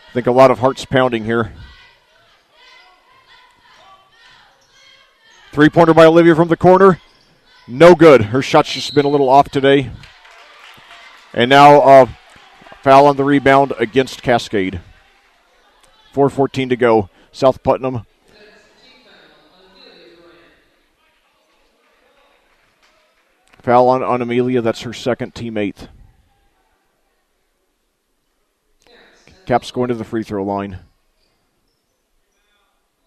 [SPEAKER 1] I think a lot of hearts pounding here. Three-pointer by Olivia from the corner. No good. Her shot's just been a little off today. And now foul on the rebound against Cascade. 4:14 to go. South Putnam. Foul on Amelia. That's her second, team 8th. Caps going to the free throw line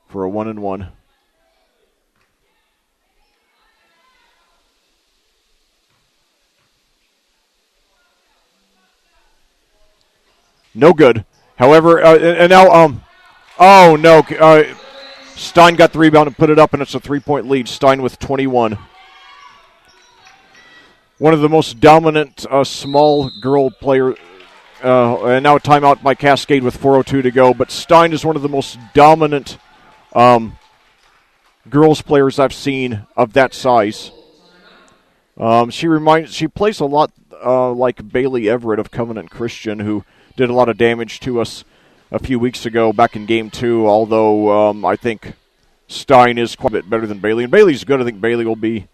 [SPEAKER 1] for a 1-and-1. No good. However, and now, oh no, Stein got the rebound and put it up, and it's a 3-point lead. Stein with 21. One of the most dominant small girl player. And now a timeout by Cascade with 4:02 to go. But Stein is one of the most dominant girls players I've seen of that size. She plays a lot like Bailey Everett of Covenant Christian, who did a lot of damage to us a few weeks ago back in Game 2, although I think Stein is quite a bit better than Bailey. And Bailey's good. I think Bailey will be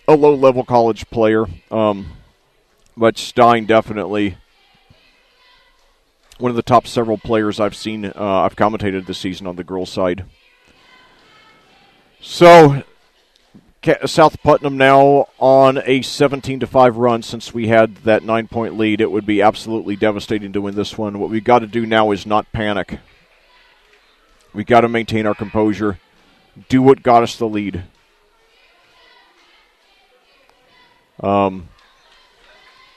[SPEAKER 1] a low-level college player. But Stein definitely one of the top several players I've seen. I've commentated this season on the girls' side. So South Putnam now on a 17-5 run since we had that 9-point lead. It would be absolutely devastating to win this one. What we've got to do now is not panic. We've got to maintain our composure. Do what got us the lead.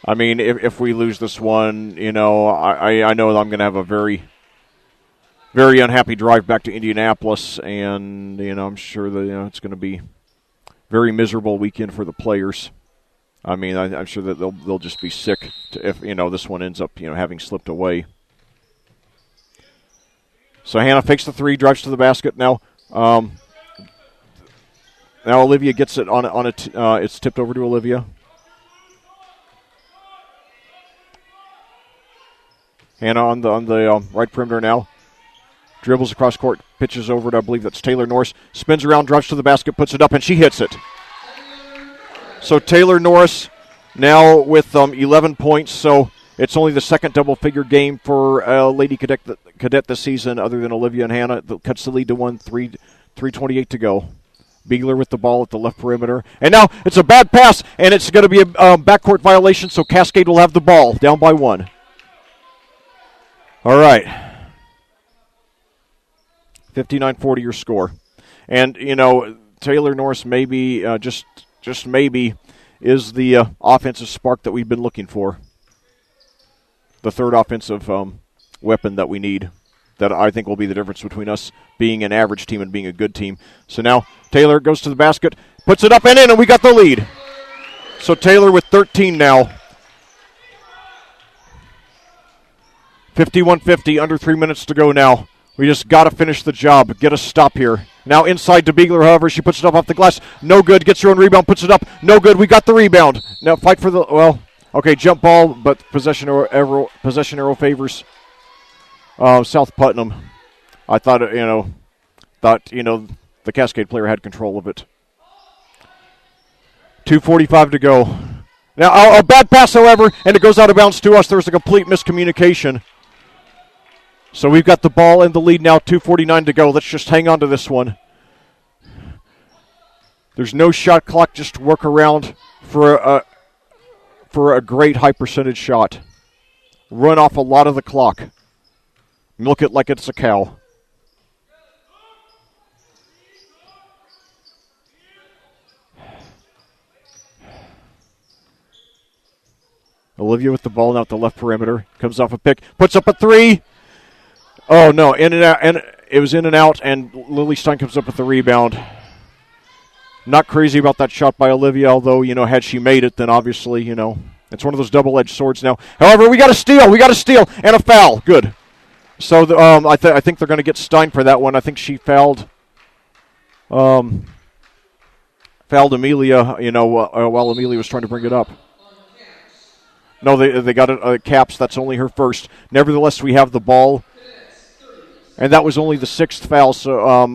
[SPEAKER 1] I mean, if we lose this one, I know that I'm going to have a very, very unhappy drive back to Indianapolis, and, I'm sure that, it's going to be very miserable weekend for the players. I mean, I'm sure that they'll just be sick if this one ends up having slipped away. So Hannah fakes the 3, drives to the basket. Now Olivia gets it on it. It's tipped over to Olivia. Hannah on the right perimeter now. Dribbles across court, pitches over to, I believe that's Taylor Norris. Spins around, drives to the basket, puts it up, and she hits it. So Taylor Norris now with 11 points. So it's only the second double-figure game for Lady Cadet this season, other than Olivia and Hannah. That cuts the lead to 3:28 to go. Beegler with the ball at the left perimeter. And now it's a bad pass, and it's going to be a backcourt violation, so Cascade will have the ball, down by 1. All right. 59-40 your score. And, Taylor Norris maybe, just maybe, is the offensive spark that we've been looking for. The third offensive weapon that we need, that I think will be the difference between us being an average team and being a good team. So now Taylor goes to the basket, puts it up and in, and we got the lead. So Taylor with 13 now. 51-50, under 3 minutes to go now. We just got to finish the job, get a stop here. Now inside to Beegler, however, she puts it up off the glass. No good, gets her own rebound, puts it up. No good, we got the rebound. Now fight for the, jump ball, but possession arrow favors South Putnam. I thought, the Cascade player had control of it. 2:45 to go. Now a bad pass, however, and it goes out of bounds to us. There's a complete miscommunication. So we've got the ball and the lead now, 2:49 to go. Let's just hang on to this one. There's no shot clock, just work around for a great high percentage shot. Run off a lot of the clock. Milk it like it's a cow. Olivia with the ball now at the left perimeter. Comes off a pick. Puts up a three. Oh, no. In and out. And it was in and out, and Lily Stein comes up with the rebound. Not crazy about that shot by Olivia, although, had she made it, then obviously, it's one of those double-edged swords now. However, we got a steal, and a foul. Good. So I think they're going to get Stein for that one. I think she fouled Amelia, while Amelia was trying to bring it up. No, they got it Caps. That's only her first. Nevertheless, we have the ball, and that was only the sixth foul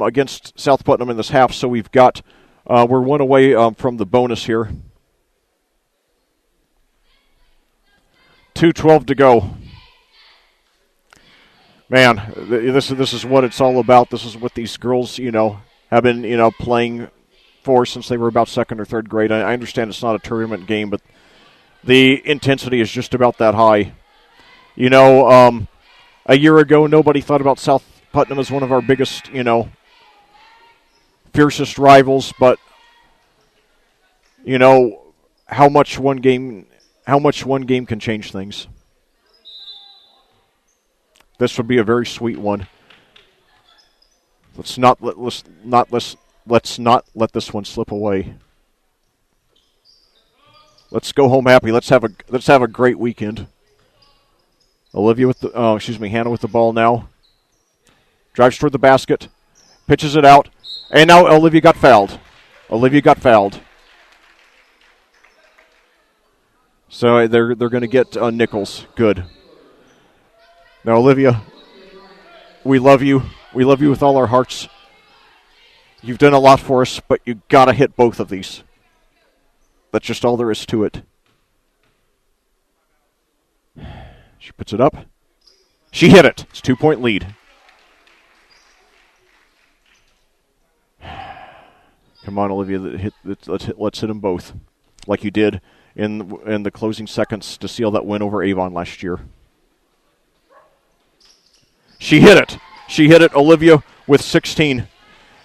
[SPEAKER 1] against South Putnam in this half. So we've got we're one away from the bonus here. 2:12 to go. Man, this is what it's all about. This is what these girls, have been, playing for since they were about second or third grade. I understand it's not a tournament game, but the intensity is just about that high. A year ago, nobody thought about South Putnam as one of our biggest, fiercest rivals, but, how much one game can change things. This would be a very sweet one. Let's not let this one slip away. Let's go home happy. Let's have a great weekend. Hannah with the ball now. Drives toward the basket, pitches it out, and now Olivia got fouled. So they're going to get Nichols. Good. Now, Olivia, we love you. We love you with all our hearts. You've done a lot for us, but you got to hit both of these. That's just all there is to it. She puts it up. She hit it. It's a 2-point lead. Come on, Olivia. Let's hit them both, like you did in the closing seconds to seal that win over Avon last year. She hit it. Olivia with 16.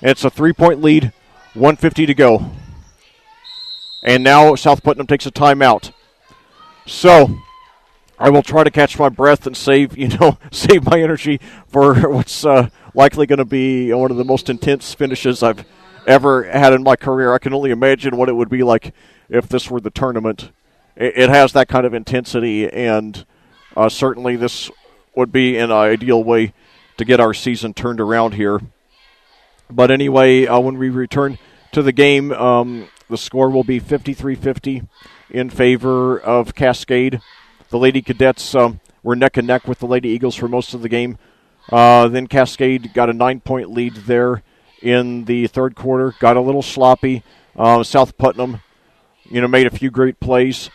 [SPEAKER 1] It's a 3-point lead. 1:50 to go. And now South Putnam takes a timeout. So I will try to catch my breath and save my energy for what's likely going to be one of the most intense finishes I've ever had in my career. I can only imagine what it would be like if this were the tournament. It has that kind of intensity, and certainly this would be an ideal way to get our season turned around here. But anyway, when we return to the game, the score will be 53-50 in favor of Cascade. The Lady Cadets were neck and neck with the Lady Eagles for most of the game. Then Cascade got a 9-point lead there in the third quarter. Got a little sloppy. South Putnam made a few great plays,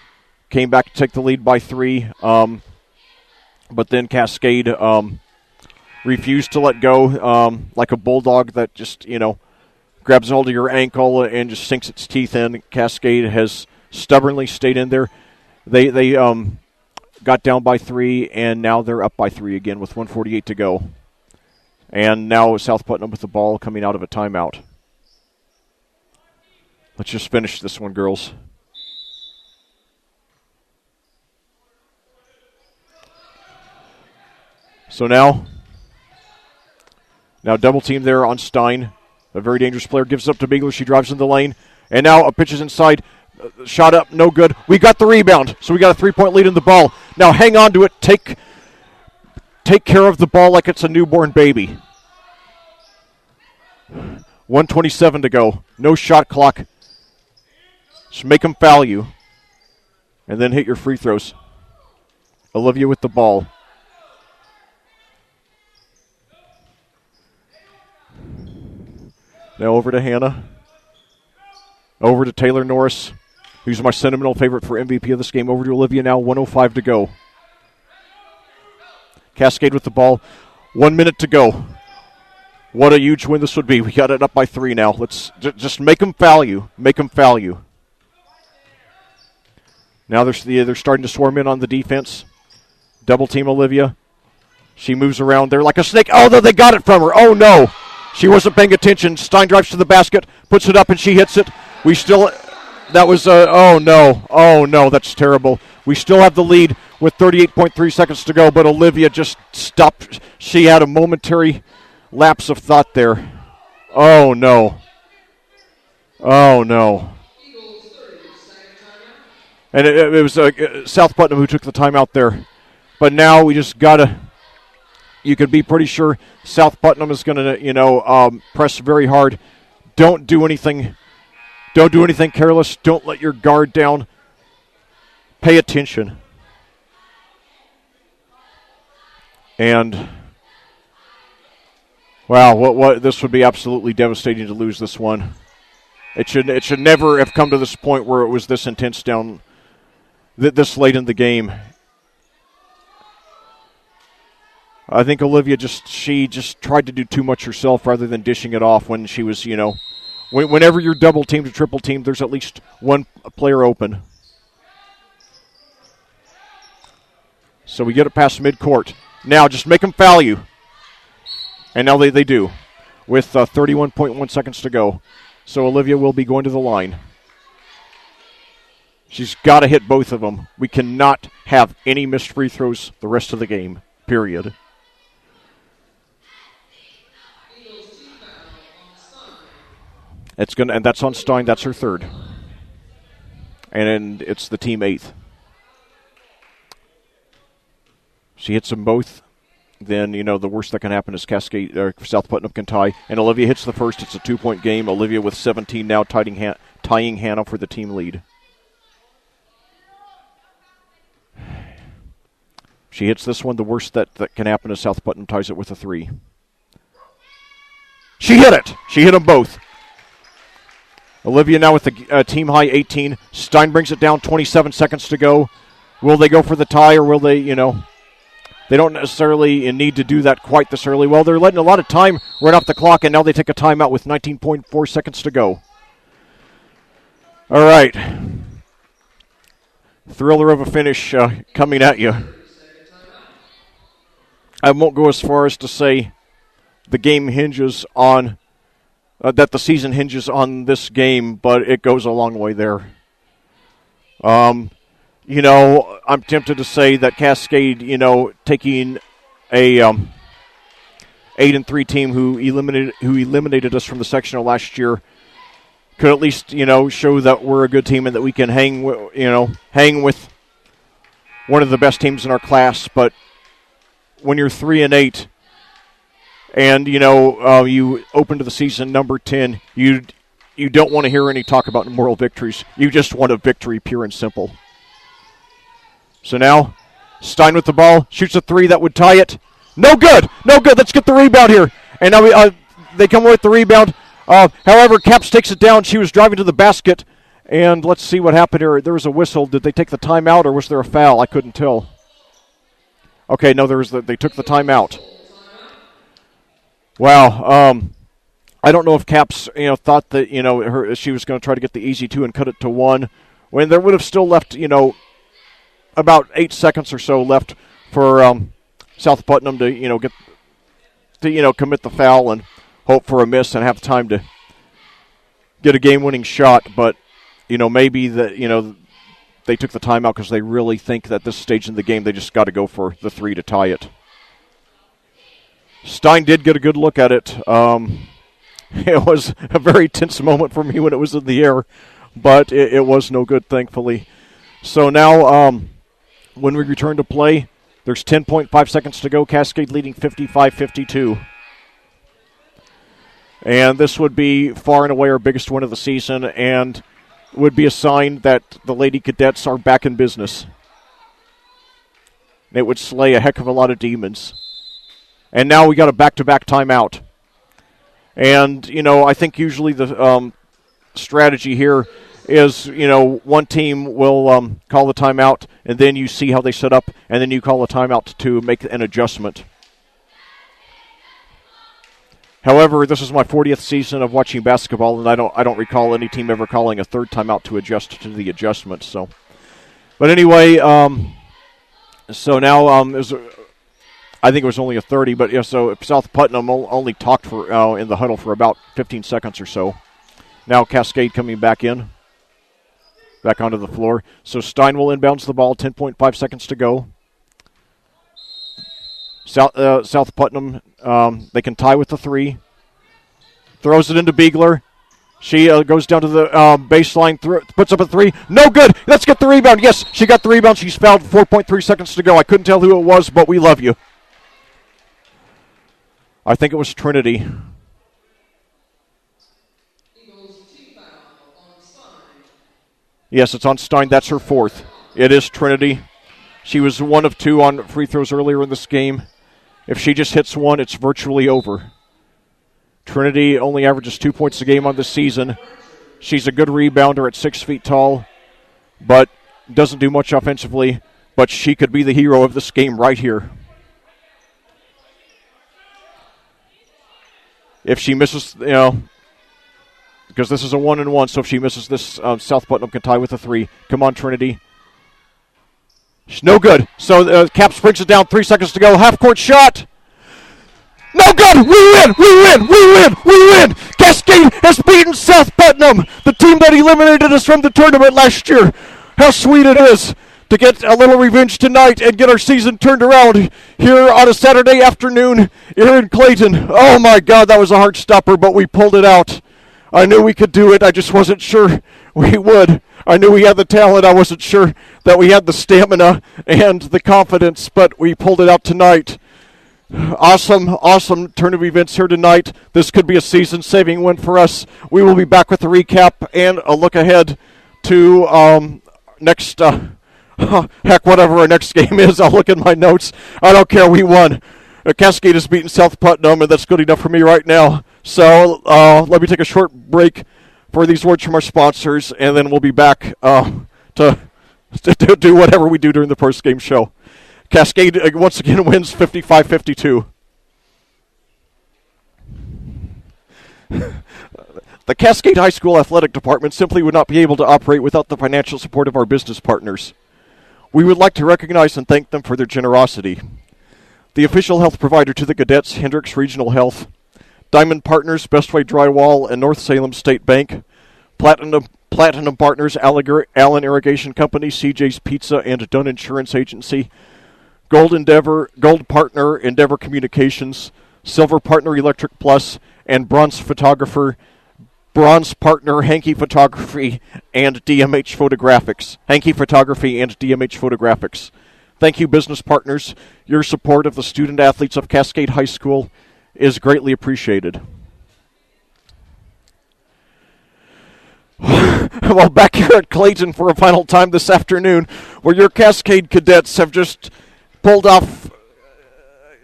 [SPEAKER 1] came back to take the lead by 3, but then Cascade refused to let go, like a bulldog that just, grabs hold of your ankle and just sinks its teeth in. Cascade has stubbornly stayed in there. They got down by 3, and now they're up by 3 again with 1:48 to go. And now South Putnam with the ball coming out of a timeout. Let's just finish this one, girls. So now double team there on Stein. A very dangerous player gives up to Beagler. She drives in the lane. And now a pitch is inside. Shot up, no good. We got the rebound, so we got a 3-point lead in the ball. Now hang on to it. Take care of the ball like it's a newborn baby. 1:27 to go. No shot clock. Just make them foul you. And then hit your free throws. Olivia with the ball. Now over to Hannah. Over to Taylor Norris, who's my sentimental favorite for MVP of this game. Over to Olivia now, 1:05 to go. Cascade with the ball, 1 minute to go. What a huge win this would be. We got it up by 3 now. Let's just make them foul you. Make them foul you. Now they're starting to swarm in on the defense. Double team Olivia. She moves around there like a snake. Oh, they got it from her. Oh, no. She wasn't paying attention. Stein drives to the basket, puts it up, and she hits it. Oh, no, that's terrible. We still have the lead with 38.3 seconds to go, but Olivia just stopped. She had a momentary lapse of thought there. Oh, no. Oh, no. And it was South Putnam who took the timeout there. But now we just got to, you can be pretty sure South Putnam is going to, press very hard. Don't do anything careless. Don't let your guard down. Pay attention. And, wow, what this would be absolutely devastating to lose this one. It should never have come to this point where it was this intense down this late in the game. I think Olivia she tried to do too much herself rather than dishing it off when she was, whenever you're double teamed or triple teamed, there's at least one player open. So we get it past midcourt. Now just make them foul you. And now they do with 31.1 seconds to go. So Olivia will be going to the line. She's got to hit both of them. We cannot have any missed free throws the rest of the game, period. And that's on Stein. That's her third. And it's the team 8th. She hits them both. Then, the worst that can happen is South Putnam can tie. And Olivia hits the first. It's a 2-point game. Olivia with 17 now tying Hannah for the team lead. She hits this one. The worst that can happen is South Putnam ties it with a 3. She hit it. She hit them both. Olivia now with the team high 18. Stein brings it down, 27 seconds to go. Will they go for the tie or will they, they don't necessarily need to do that quite this early. Well, they're letting a lot of time run off the clock, and now they take a timeout with 19.4 seconds to go. All right. Thriller of a finish coming at you. I won't go as far as to say the game hinges on, that the season hinges on this game, but it goes a long way there. I'm tempted to say that Cascade, taking a 8-3 team who eliminated us from the sectional last year, could at least, show that we're a good team and that we can hang with one of the best teams in our class. But when you're 3-8 and, you open to the season number 10, you don't want to hear any talk about moral victories. You just want a victory, pure and simple. So now, Stein with the ball, shoots a 3 that would tie it. No good! Let's get the rebound here. And now they come away with the rebound. However, Caps takes it down. She was driving to the basket, And let's see what happened here. There was a whistle. Did they take the timeout, or was there a foul? I couldn't tell. Okay, no, they took the timeout. Wow. I don't know if Caps, thought that, she was going to try to get the easy 2 and cut it to 1, when there would have still left, about 8 seconds or so left for South Putnam to, commit the foul and hope for a miss and have time to get a game-winning shot. But, maybe that, they took the timeout because they really think that this stage in the game they just got to go for the 3 to tie it. Stein did get a good look at it. It was a very tense moment for me when it was in the air, but it was no good, thankfully. So now when we return to play, there's 10.5 seconds to go. Cascade leading 55-52. And this would be far and away our biggest win of the season, and would be a sign that the Lady Cadets are back in business. It would slay a heck of a lot of demons. And now we got a back-to-back timeout. And, I think usually the strategy here is, one team will call the timeout, and then you see how they set up, and then you call a timeout to make an adjustment. However, this is my 40th season of watching basketball, and I don't recall any team ever calling a third timeout to adjust to the adjustment. So, but anyway, so now I think it was only a 30, but yeah. So South Putnam only talked for in the huddle for about 15 seconds or so. Now Cascade coming back onto the floor. So Stein will inbounds the ball. 10.5 seconds to go. South Putnam, they can tie with the 3. Throws it into Beegler. She goes down to the baseline, puts up a 3. No good. Let's get the rebound. Yes, she got the rebound. She's fouled. 4.3 seconds to go. I couldn't tell who it was, but we love you. I think it was Trinity. Yes, it's on Stein. That's her 4th. It is Trinity. She was 1 of 2 on free throws earlier in this game. If she just hits 1, it's virtually over. Trinity only averages 2 points a game on this season. She's a good rebounder at 6 feet tall, but doesn't do much offensively. But she could be the hero of this game right here. If she misses, because this is a 1-and-1, so if she misses this, South Putnam can tie with a 3. Come on, Trinity. She's no good. So Caps brings it down. 3 seconds to go. Half-court shot. No good. We win. Cascade has beaten South Putnam, the team that eliminated us from the tournament last year. How sweet it is to get a little revenge tonight and get our season turned around here on a Saturday afternoon here in Clayton. Oh, my God, that was a heart stopper, but we pulled it out. I knew we could do it. I just wasn't sure we would. I knew we had the talent. I wasn't sure that we had the stamina and the confidence, but we pulled it out tonight. Awesome turn of events here tonight. This could be a season-saving win for us. We will be back with a recap and a look ahead to next whatever our next game is. I'll look at my notes. I don't care. We won. Cascade has beaten South Putnam, and that's good enough for me right now. So let me take a short break for these words from our sponsors, and then we'll be back to do whatever we do during the post-game show. Cascade once again wins 55-52. The Cascade High School Athletic Department simply would not be able to operate without the financial support of our business partners. We would like to recognize and thank them for their generosity. The official health provider to the cadets, Hendricks Regional Health, Diamond Partners, Bestway Drywall, and North Salem State Bank, Platinum Partners, Allen Irrigation Company, CJ's Pizza, and Dunn Insurance Agency, Gold Partner, Endeavor Communications, Silver Partner, Electric Plus, and Bronze Partner, Hankey Photography, and DMH Photographics. Hankey Photography and DMH Photographics. Thank you, business partners. Your support of the student-athletes of Cascade High School is greatly appreciated. Well, back here at Clayton for a final time this afternoon, where your Cascade Cadets have just pulled off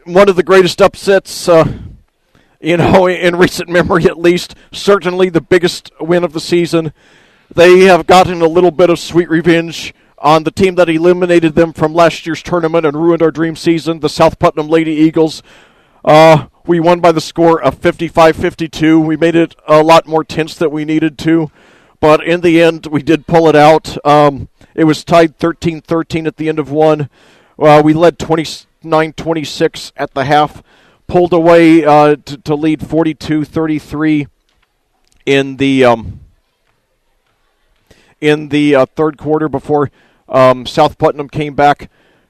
[SPEAKER 1] one of the greatest upsets, in recent memory at least. Certainly the biggest win of the season. they have gotten a little bit of sweet revenge on the team that eliminated them from last year's tournament and ruined our dream season, the South Putnam Lady Eagles. We won by the score of 55-52. We made it a lot more tense than we needed to, but in the end, we did pull it out. It was tied 13-13 at the end of one. We led 29-26 at the half, pulled away to lead 42-33 in the third quarter before South Putnam came back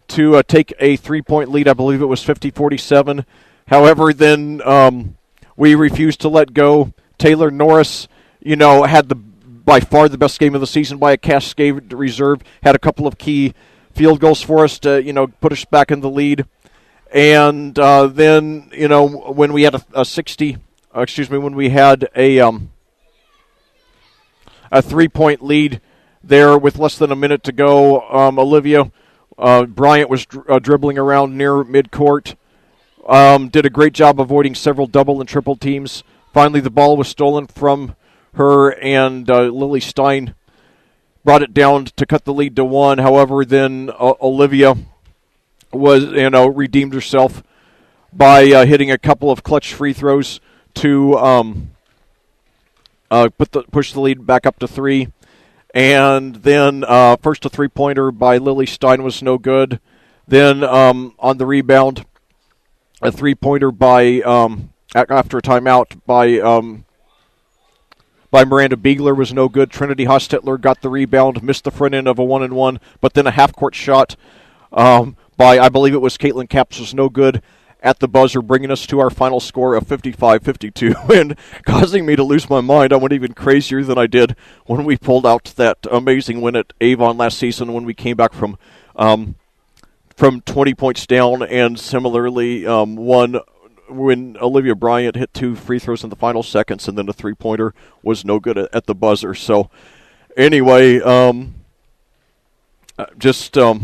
[SPEAKER 1] to take a 3-point lead. I believe it was 50-47. However, then we refused to let go. Taylor Norris, had by far the best game of the season by a Cascade reserve. Had a couple of key field goals for us to, put us back in the lead. And then, when we had when we had a 3-point lead there with less than a minute to go, Olivia Bryant was dribbling around near midcourt. Did a great job avoiding several double and triple teams. Finally, the ball was stolen from her, and Lily Stein brought it down to cut the lead to 1. However, then Olivia was, redeemed herself by hitting a couple of clutch free throws to push the lead back up to 3. And then first a three-pointer by Lily Stein was no good. Then on the rebound, a three-pointer by after a timeout by Miranda Biegler was no good. Trinity Hostetler got the rebound, missed the front end of a 1-and-1, but then a half-court shot by, I believe it was Caitlin Capps, was no good at the buzzer, bringing us to our final score of 55-52 and causing me to lose my mind. I went even crazier than I did when we pulled out that amazing win at Avon last season when we came back from 20 points down, and similarly won when Olivia Bryant hit 2 free throws in the final seconds, and then a three-pointer was no good at the buzzer. So anyway, I just have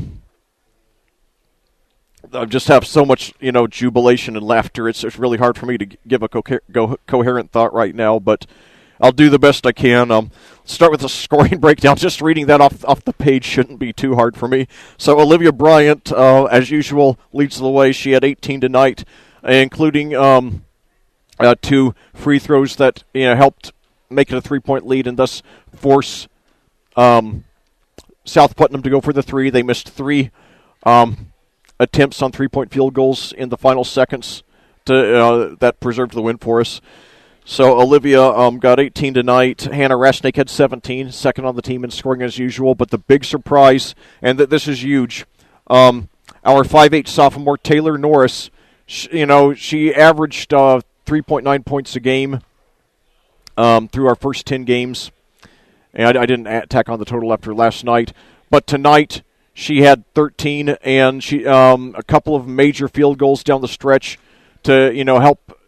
[SPEAKER 1] so much, jubilation and laughter. It's really hard for me to give a coherent thought right now, but I'll do the best I can. Start with the scoring breakdown. Just reading that off the page shouldn't be too hard for me. So Olivia Bryant, as usual, leads the way. She had 18 tonight, including 2 free throws that helped make it a 3-point lead and thus force South Putnam to go for the 3. They missed 3 attempts on 3-point field goals in the final seconds that preserved the win for us. So Olivia got 18 tonight. Hannah Rasnick had 17, second on the team in scoring as usual. But the big surprise, and this is huge, our 5'8" sophomore Taylor Norris, she averaged 3.9 points a game through our first 10 games. And I didn't tack on the total after last night. But tonight she had 13, and she a couple of major field goals down the stretch to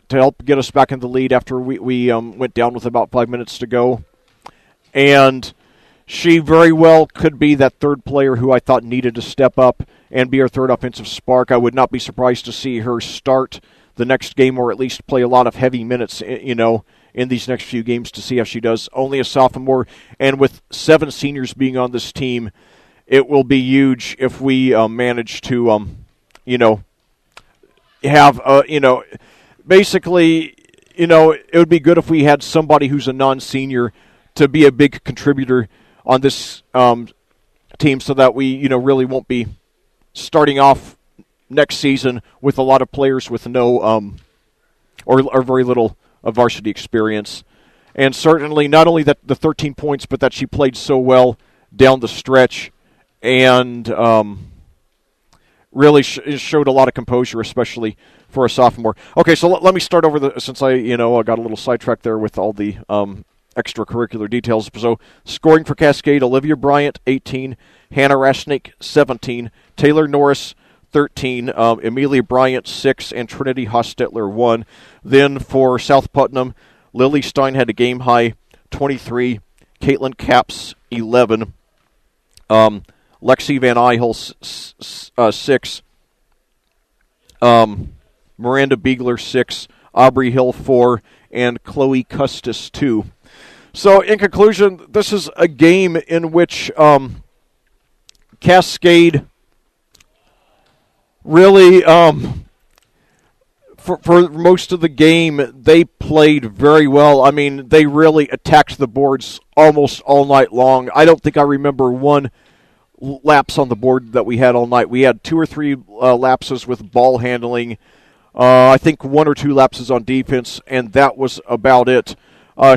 [SPEAKER 1] help get us back in the lead after we went down with about 5 minutes to go. And she very well could be that third player who I thought needed to step up and be our third offensive spark. I would not be surprised to see her start the next game, or at least play a lot of heavy minutes, in these next few games to see how she does. Only a sophomore, and with 7 seniors being on this team, it will be huge if we manage to, have, basically, it would be good if we had somebody who's a non-senior to be a big contributor on this team, so that we, really won't be starting off next season with a lot of players with no or very little varsity experience. And certainly not only that the 13 points, but that she played so well down the stretch and really showed a lot of composure, especially for a sophomore. Okay, so let me start over since I got a little sidetracked there with all the extracurricular details. So scoring for Cascade: Olivia Bryant 18, Hannah Rasnick 17, Taylor Norris 13, Amelia Bryant 6, and Trinity Hostetler 1. Then for South Putnam, Lily Stein had a game high 23, Caitlin Capps 11, Lexi Van Eyhel 6, Miranda Biegler 6, Aubrey Hill 4, and Chloe Custis 2. So, in conclusion, this is a game in which Cascade really, for most of the game, they played very well. I mean, they really attacked the boards almost all night long. I don't think I remember one lapse on the board that we had all night. We had 2 or 3 lapses with ball handling. I think 1 or 2 lapses on defense, and that was about it.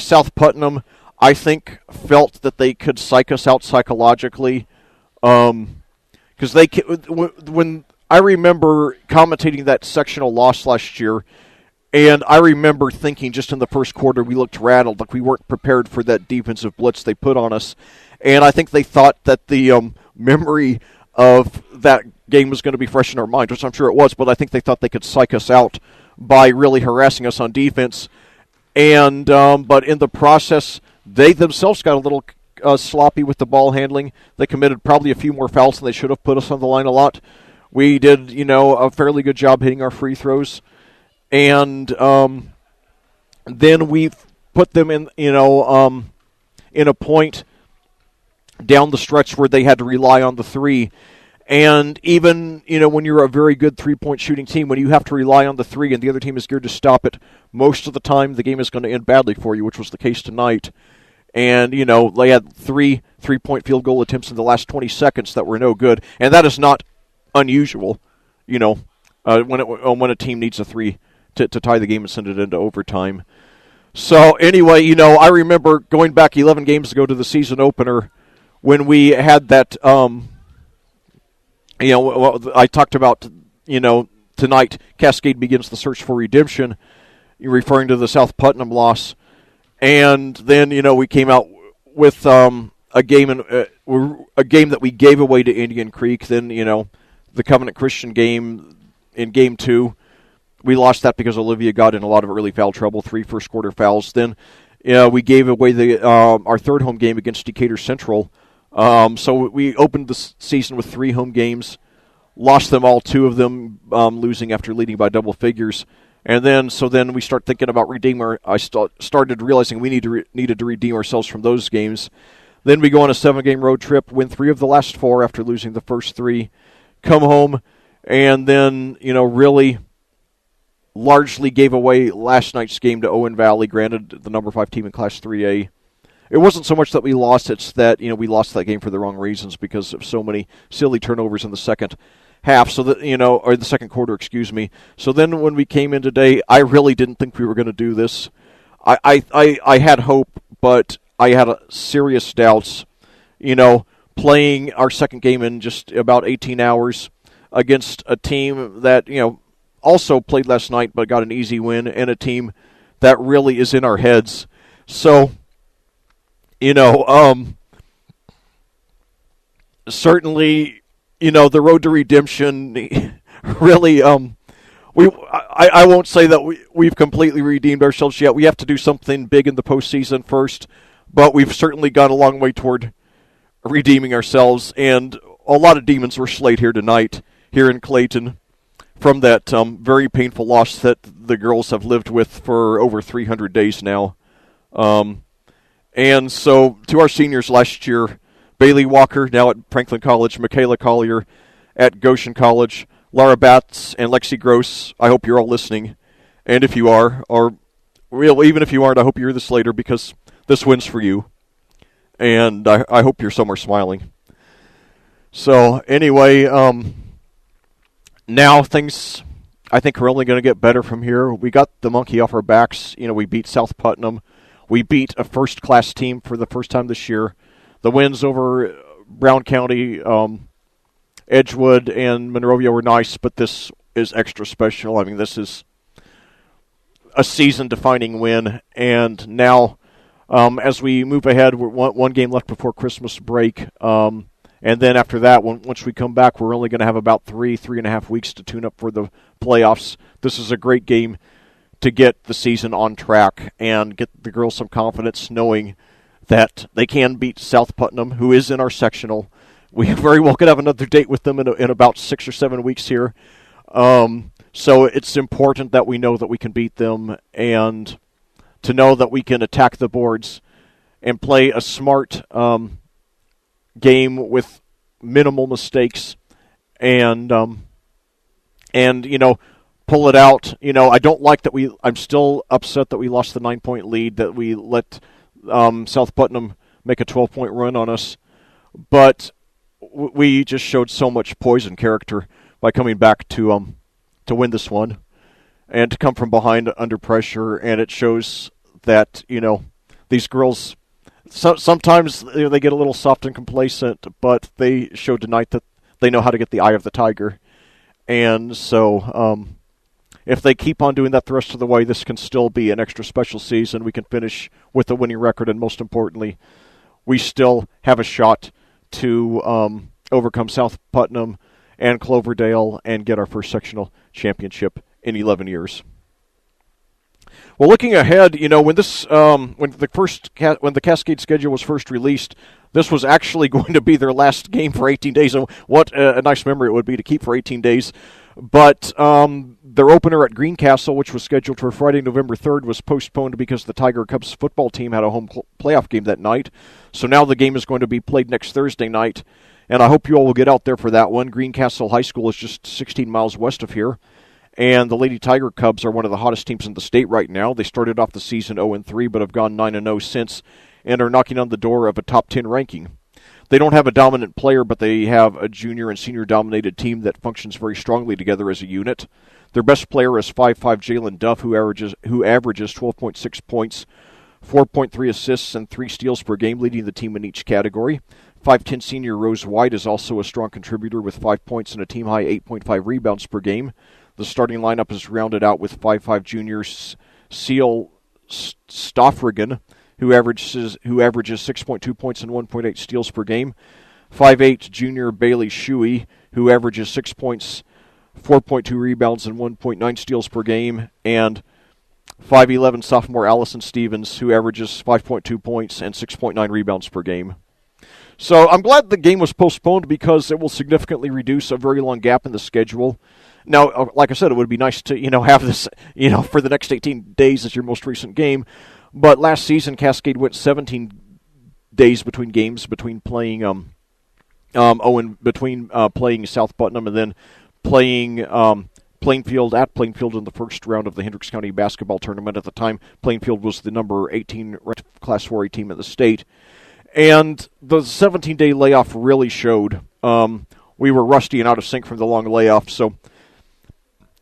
[SPEAKER 1] South Putnam, I think, felt that they could psych us out psychologically, because when I remember commentating that sectional loss last year, and I remember thinking just in the first quarter we looked rattled, like we weren't prepared for that defensive blitz they put on us, and I think they thought that the memory of that game was going to be fresh in our minds, which I'm sure it was, but I think they thought they could psych us out by really harassing us on defense. And but in the process, they themselves got a little sloppy with the ball handling. They committed probably a few more fouls than they should have, put us on the line a lot. We did, a fairly good job hitting our free throws. And then we put them in, in a point down the stretch where they had to rely on the three. And even, when you're a very good three-point shooting team, when you have to rely on the three and the other team is geared to stop it, most of the time the game is going to end badly for you, which was the case tonight. And, they had 3 3-point field goal attempts in the last 20 seconds that were no good. And that is not unusual, when a team needs a 3 to tie the game and send it into overtime. So, anyway, I remember going back 11 games ago to the season opener when we had that... I talked about, tonight, Cascade begins the search for redemption, referring to the South Putnam loss. And then, we came out with a game that we gave away to Indian Creek. Then, the Covenant Christian game in Game 2, we lost that because Olivia got in a lot of early foul trouble, 3 first-quarter fouls. Then we gave away our third home game against Decatur Central. So we opened the season with 3 home games, lost them all, 2 of them losing after leading by double figures. And then we start thinking about redeeming. I started realizing we needed to redeem ourselves from those games. Then we go on a 7-game road trip, win 3 of the last 4 after losing the first 3, come home, and then, really largely gave away last night's game to Owen Valley, granted the number 5 team in Class 3A. It wasn't so much that we lost, it's that, we lost that game for the wrong reasons because of so many silly turnovers in the second half, so that, or the second quarter, excuse me. So then when we came in today, I really didn't think we were going to do this. I had hope, but I had serious doubts, playing our second game in just about 18 hours against a team that, also played last night but got an easy win, and a team that really is in our heads. So... certainly, the road to redemption really, I won't say that we've completely redeemed ourselves yet. We have to do something big in the postseason first, but we've certainly gone a long way toward redeeming ourselves, and a lot of demons were slayed here tonight, here in Clayton, from that very painful loss that the girls have lived with for over 300 days now. And so, to our seniors last year, Bailey Walker, now at Franklin College, Michaela Collier at Goshen College, Laura Batts, and Lexi Gross, I hope you're all listening. And if you are, or even if you aren't, I hope you hear this later, because this win's for you. And I hope you're somewhere smiling. So, anyway, now things, I think, are only going to get better from here. We got the monkey off our backs. We beat South Putnam. We beat a first-class team for the first time this year. The wins over Brown County, Edgewood, and Monrovia were nice, but this is extra special. I mean, this is a season-defining win. And now, as we move ahead, we're one game left before Christmas break. And then after that, once we come back, we're only going to have about 3.5 weeks to tune up for the playoffs. This is a great game to get the season on track and get the girls some confidence, knowing that they can beat South Putnam, who is in our sectional. We very well could have another date with them in about 6 or 7 weeks here. So it's important that we know that we can beat them, and to know that we can attack the boards and play a smart game with minimal mistakes, and pull it out. I don't like that I'm still upset that we lost the 9-point lead, that we let South Putnam make a 12-point run on us, but we just showed so much poise and character by coming back to win this one and to come from behind under pressure. And it shows that these girls sometimes they get a little soft and complacent, but they showed tonight that they know how to get the eye of the tiger. And so if they keep on doing that the rest of the way, this can still be an extra special season. We can finish with a winning record, and most importantly, we still have a shot to overcome South Putnam and Cloverdale and get our first sectional championship in 11 years. Well, looking ahead, when the Cascade schedule was first released, this was actually going to be their last game for 18 days. And what a nice memory it would be to keep for 18 days. But their opener at Greencastle, which was scheduled for Friday, November 3rd, was postponed because the Tiger Cubs football team had a home playoff game that night. So now the game is going to be played next Thursday night. And I hope you all will get out there for that one. Greencastle High School is just 16 miles west of here. And the Lady Tiger Cubs are one of the hottest teams in the state right now. They started off the season 0-3, but have gone 9-0 since, and are knocking on the door of a top 10 ranking. They don't have a dominant player, but they have a junior and senior dominated team that functions very strongly together as a unit. Their best player is 5'5" Jalen Duff, who averages 12.6 points, 4.3 assists, and 3 steals per game, leading the team in each category. 5'10" senior Rose White is also a strong contributor with 5 points and a team-high 8.5 rebounds per game. The starting lineup is rounded out with 5'5" junior Seal Stoffrigan, who averages 6.2 points and 1.8 steals per game. 5'8" junior Bailey Shuey, who averages 6 points, 4.2 rebounds, and 1.9 steals per game. And 5'11" sophomore Allison Stevens, who averages 5.2 points and 6.9 rebounds per game. So I'm glad the game was postponed because it will significantly reduce a very long gap in the schedule. Now, like I said, it would be nice to, have this, for the next 18 days as your most recent game. But last season, Cascade went 17 days between games, between playing playing South Putnam and then playing Plainfield at Plainfield in the first round of the Hendricks County basketball tournament. At the time, Plainfield was the number 18 ranked Class 4A team in the state. And the 17-day layoff really showed. We were rusty and out of sync from the long layoff, so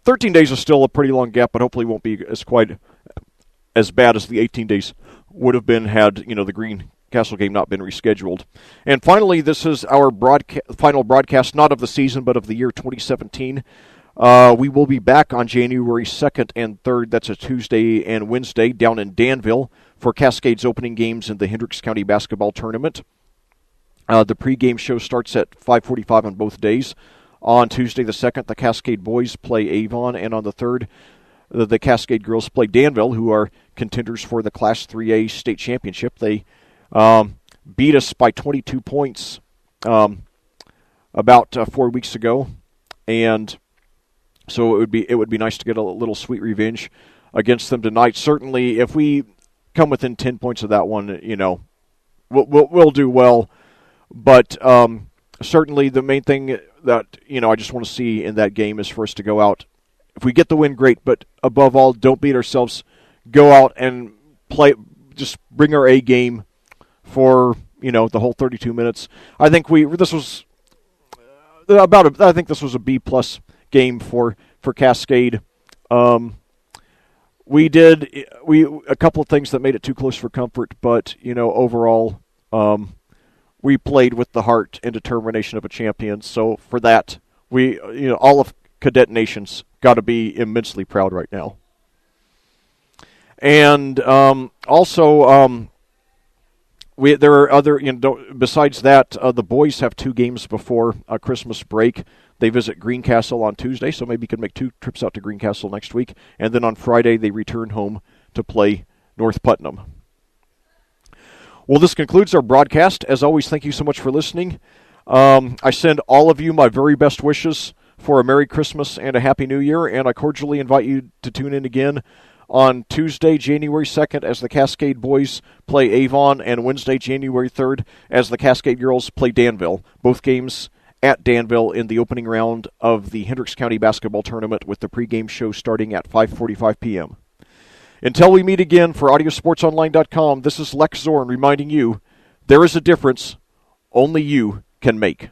[SPEAKER 1] 13 days is still a pretty long gap, but hopefully won't be quite as bad as the 18 days would have been had, the Greencastle game not been rescheduled. And finally, this is our final broadcast, not of the season, but of the year 2017. We will be back on January 2nd and 3rd, that's a Tuesday and Wednesday, down in Danville for Cascade's opening games in the Hendricks County basketball tournament. The pregame show starts at 5:45 on both days. On Tuesday the 2nd, the Cascade boys play Avon, and on the 3rd, the Cascade girls play Danville, who are contenders for the Class 3A state championship. They beat us by 22 points about 4 weeks ago, and so it would be nice to get a little sweet revenge against them tonight. Certainly, if we come within 10 points of that one, we'll do well. But certainly, the main thing that I just want to see in that game is for us to go out. If we get the win, great. But above all, don't beat ourselves. Go out and play. Just bring our A game for the whole 32 minutes. I think this was a B+ game for Cascade. We did a couple of things that made it too close for comfort, but overall, we played with the heart and determination of a champion. So for that, all of Cadet Nation's got to be immensely proud right now. And also, there are other, besides that, the boys have 2 games before Christmas break. They visit Greencastle on Tuesday, so maybe you can make 2 trips out to Greencastle next week. And then on Friday, they return home to play North Putnam. Well, this concludes our broadcast. As always, thank you so much for listening. I send all of you my very best wishes for a Merry Christmas and a Happy New Year, and I cordially invite you to tune in again on Tuesday, January 2nd, as the Cascade boys play Avon, and Wednesday, January 3rd, as the Cascade girls play Danville. Both games at Danville in the opening round of the Hendricks County basketball tournament, with the pregame show starting at 5:45 p.m. Until we meet again, for Audiosportsonline.com, this is Lec Zorn reminding you, there is a difference only you can make.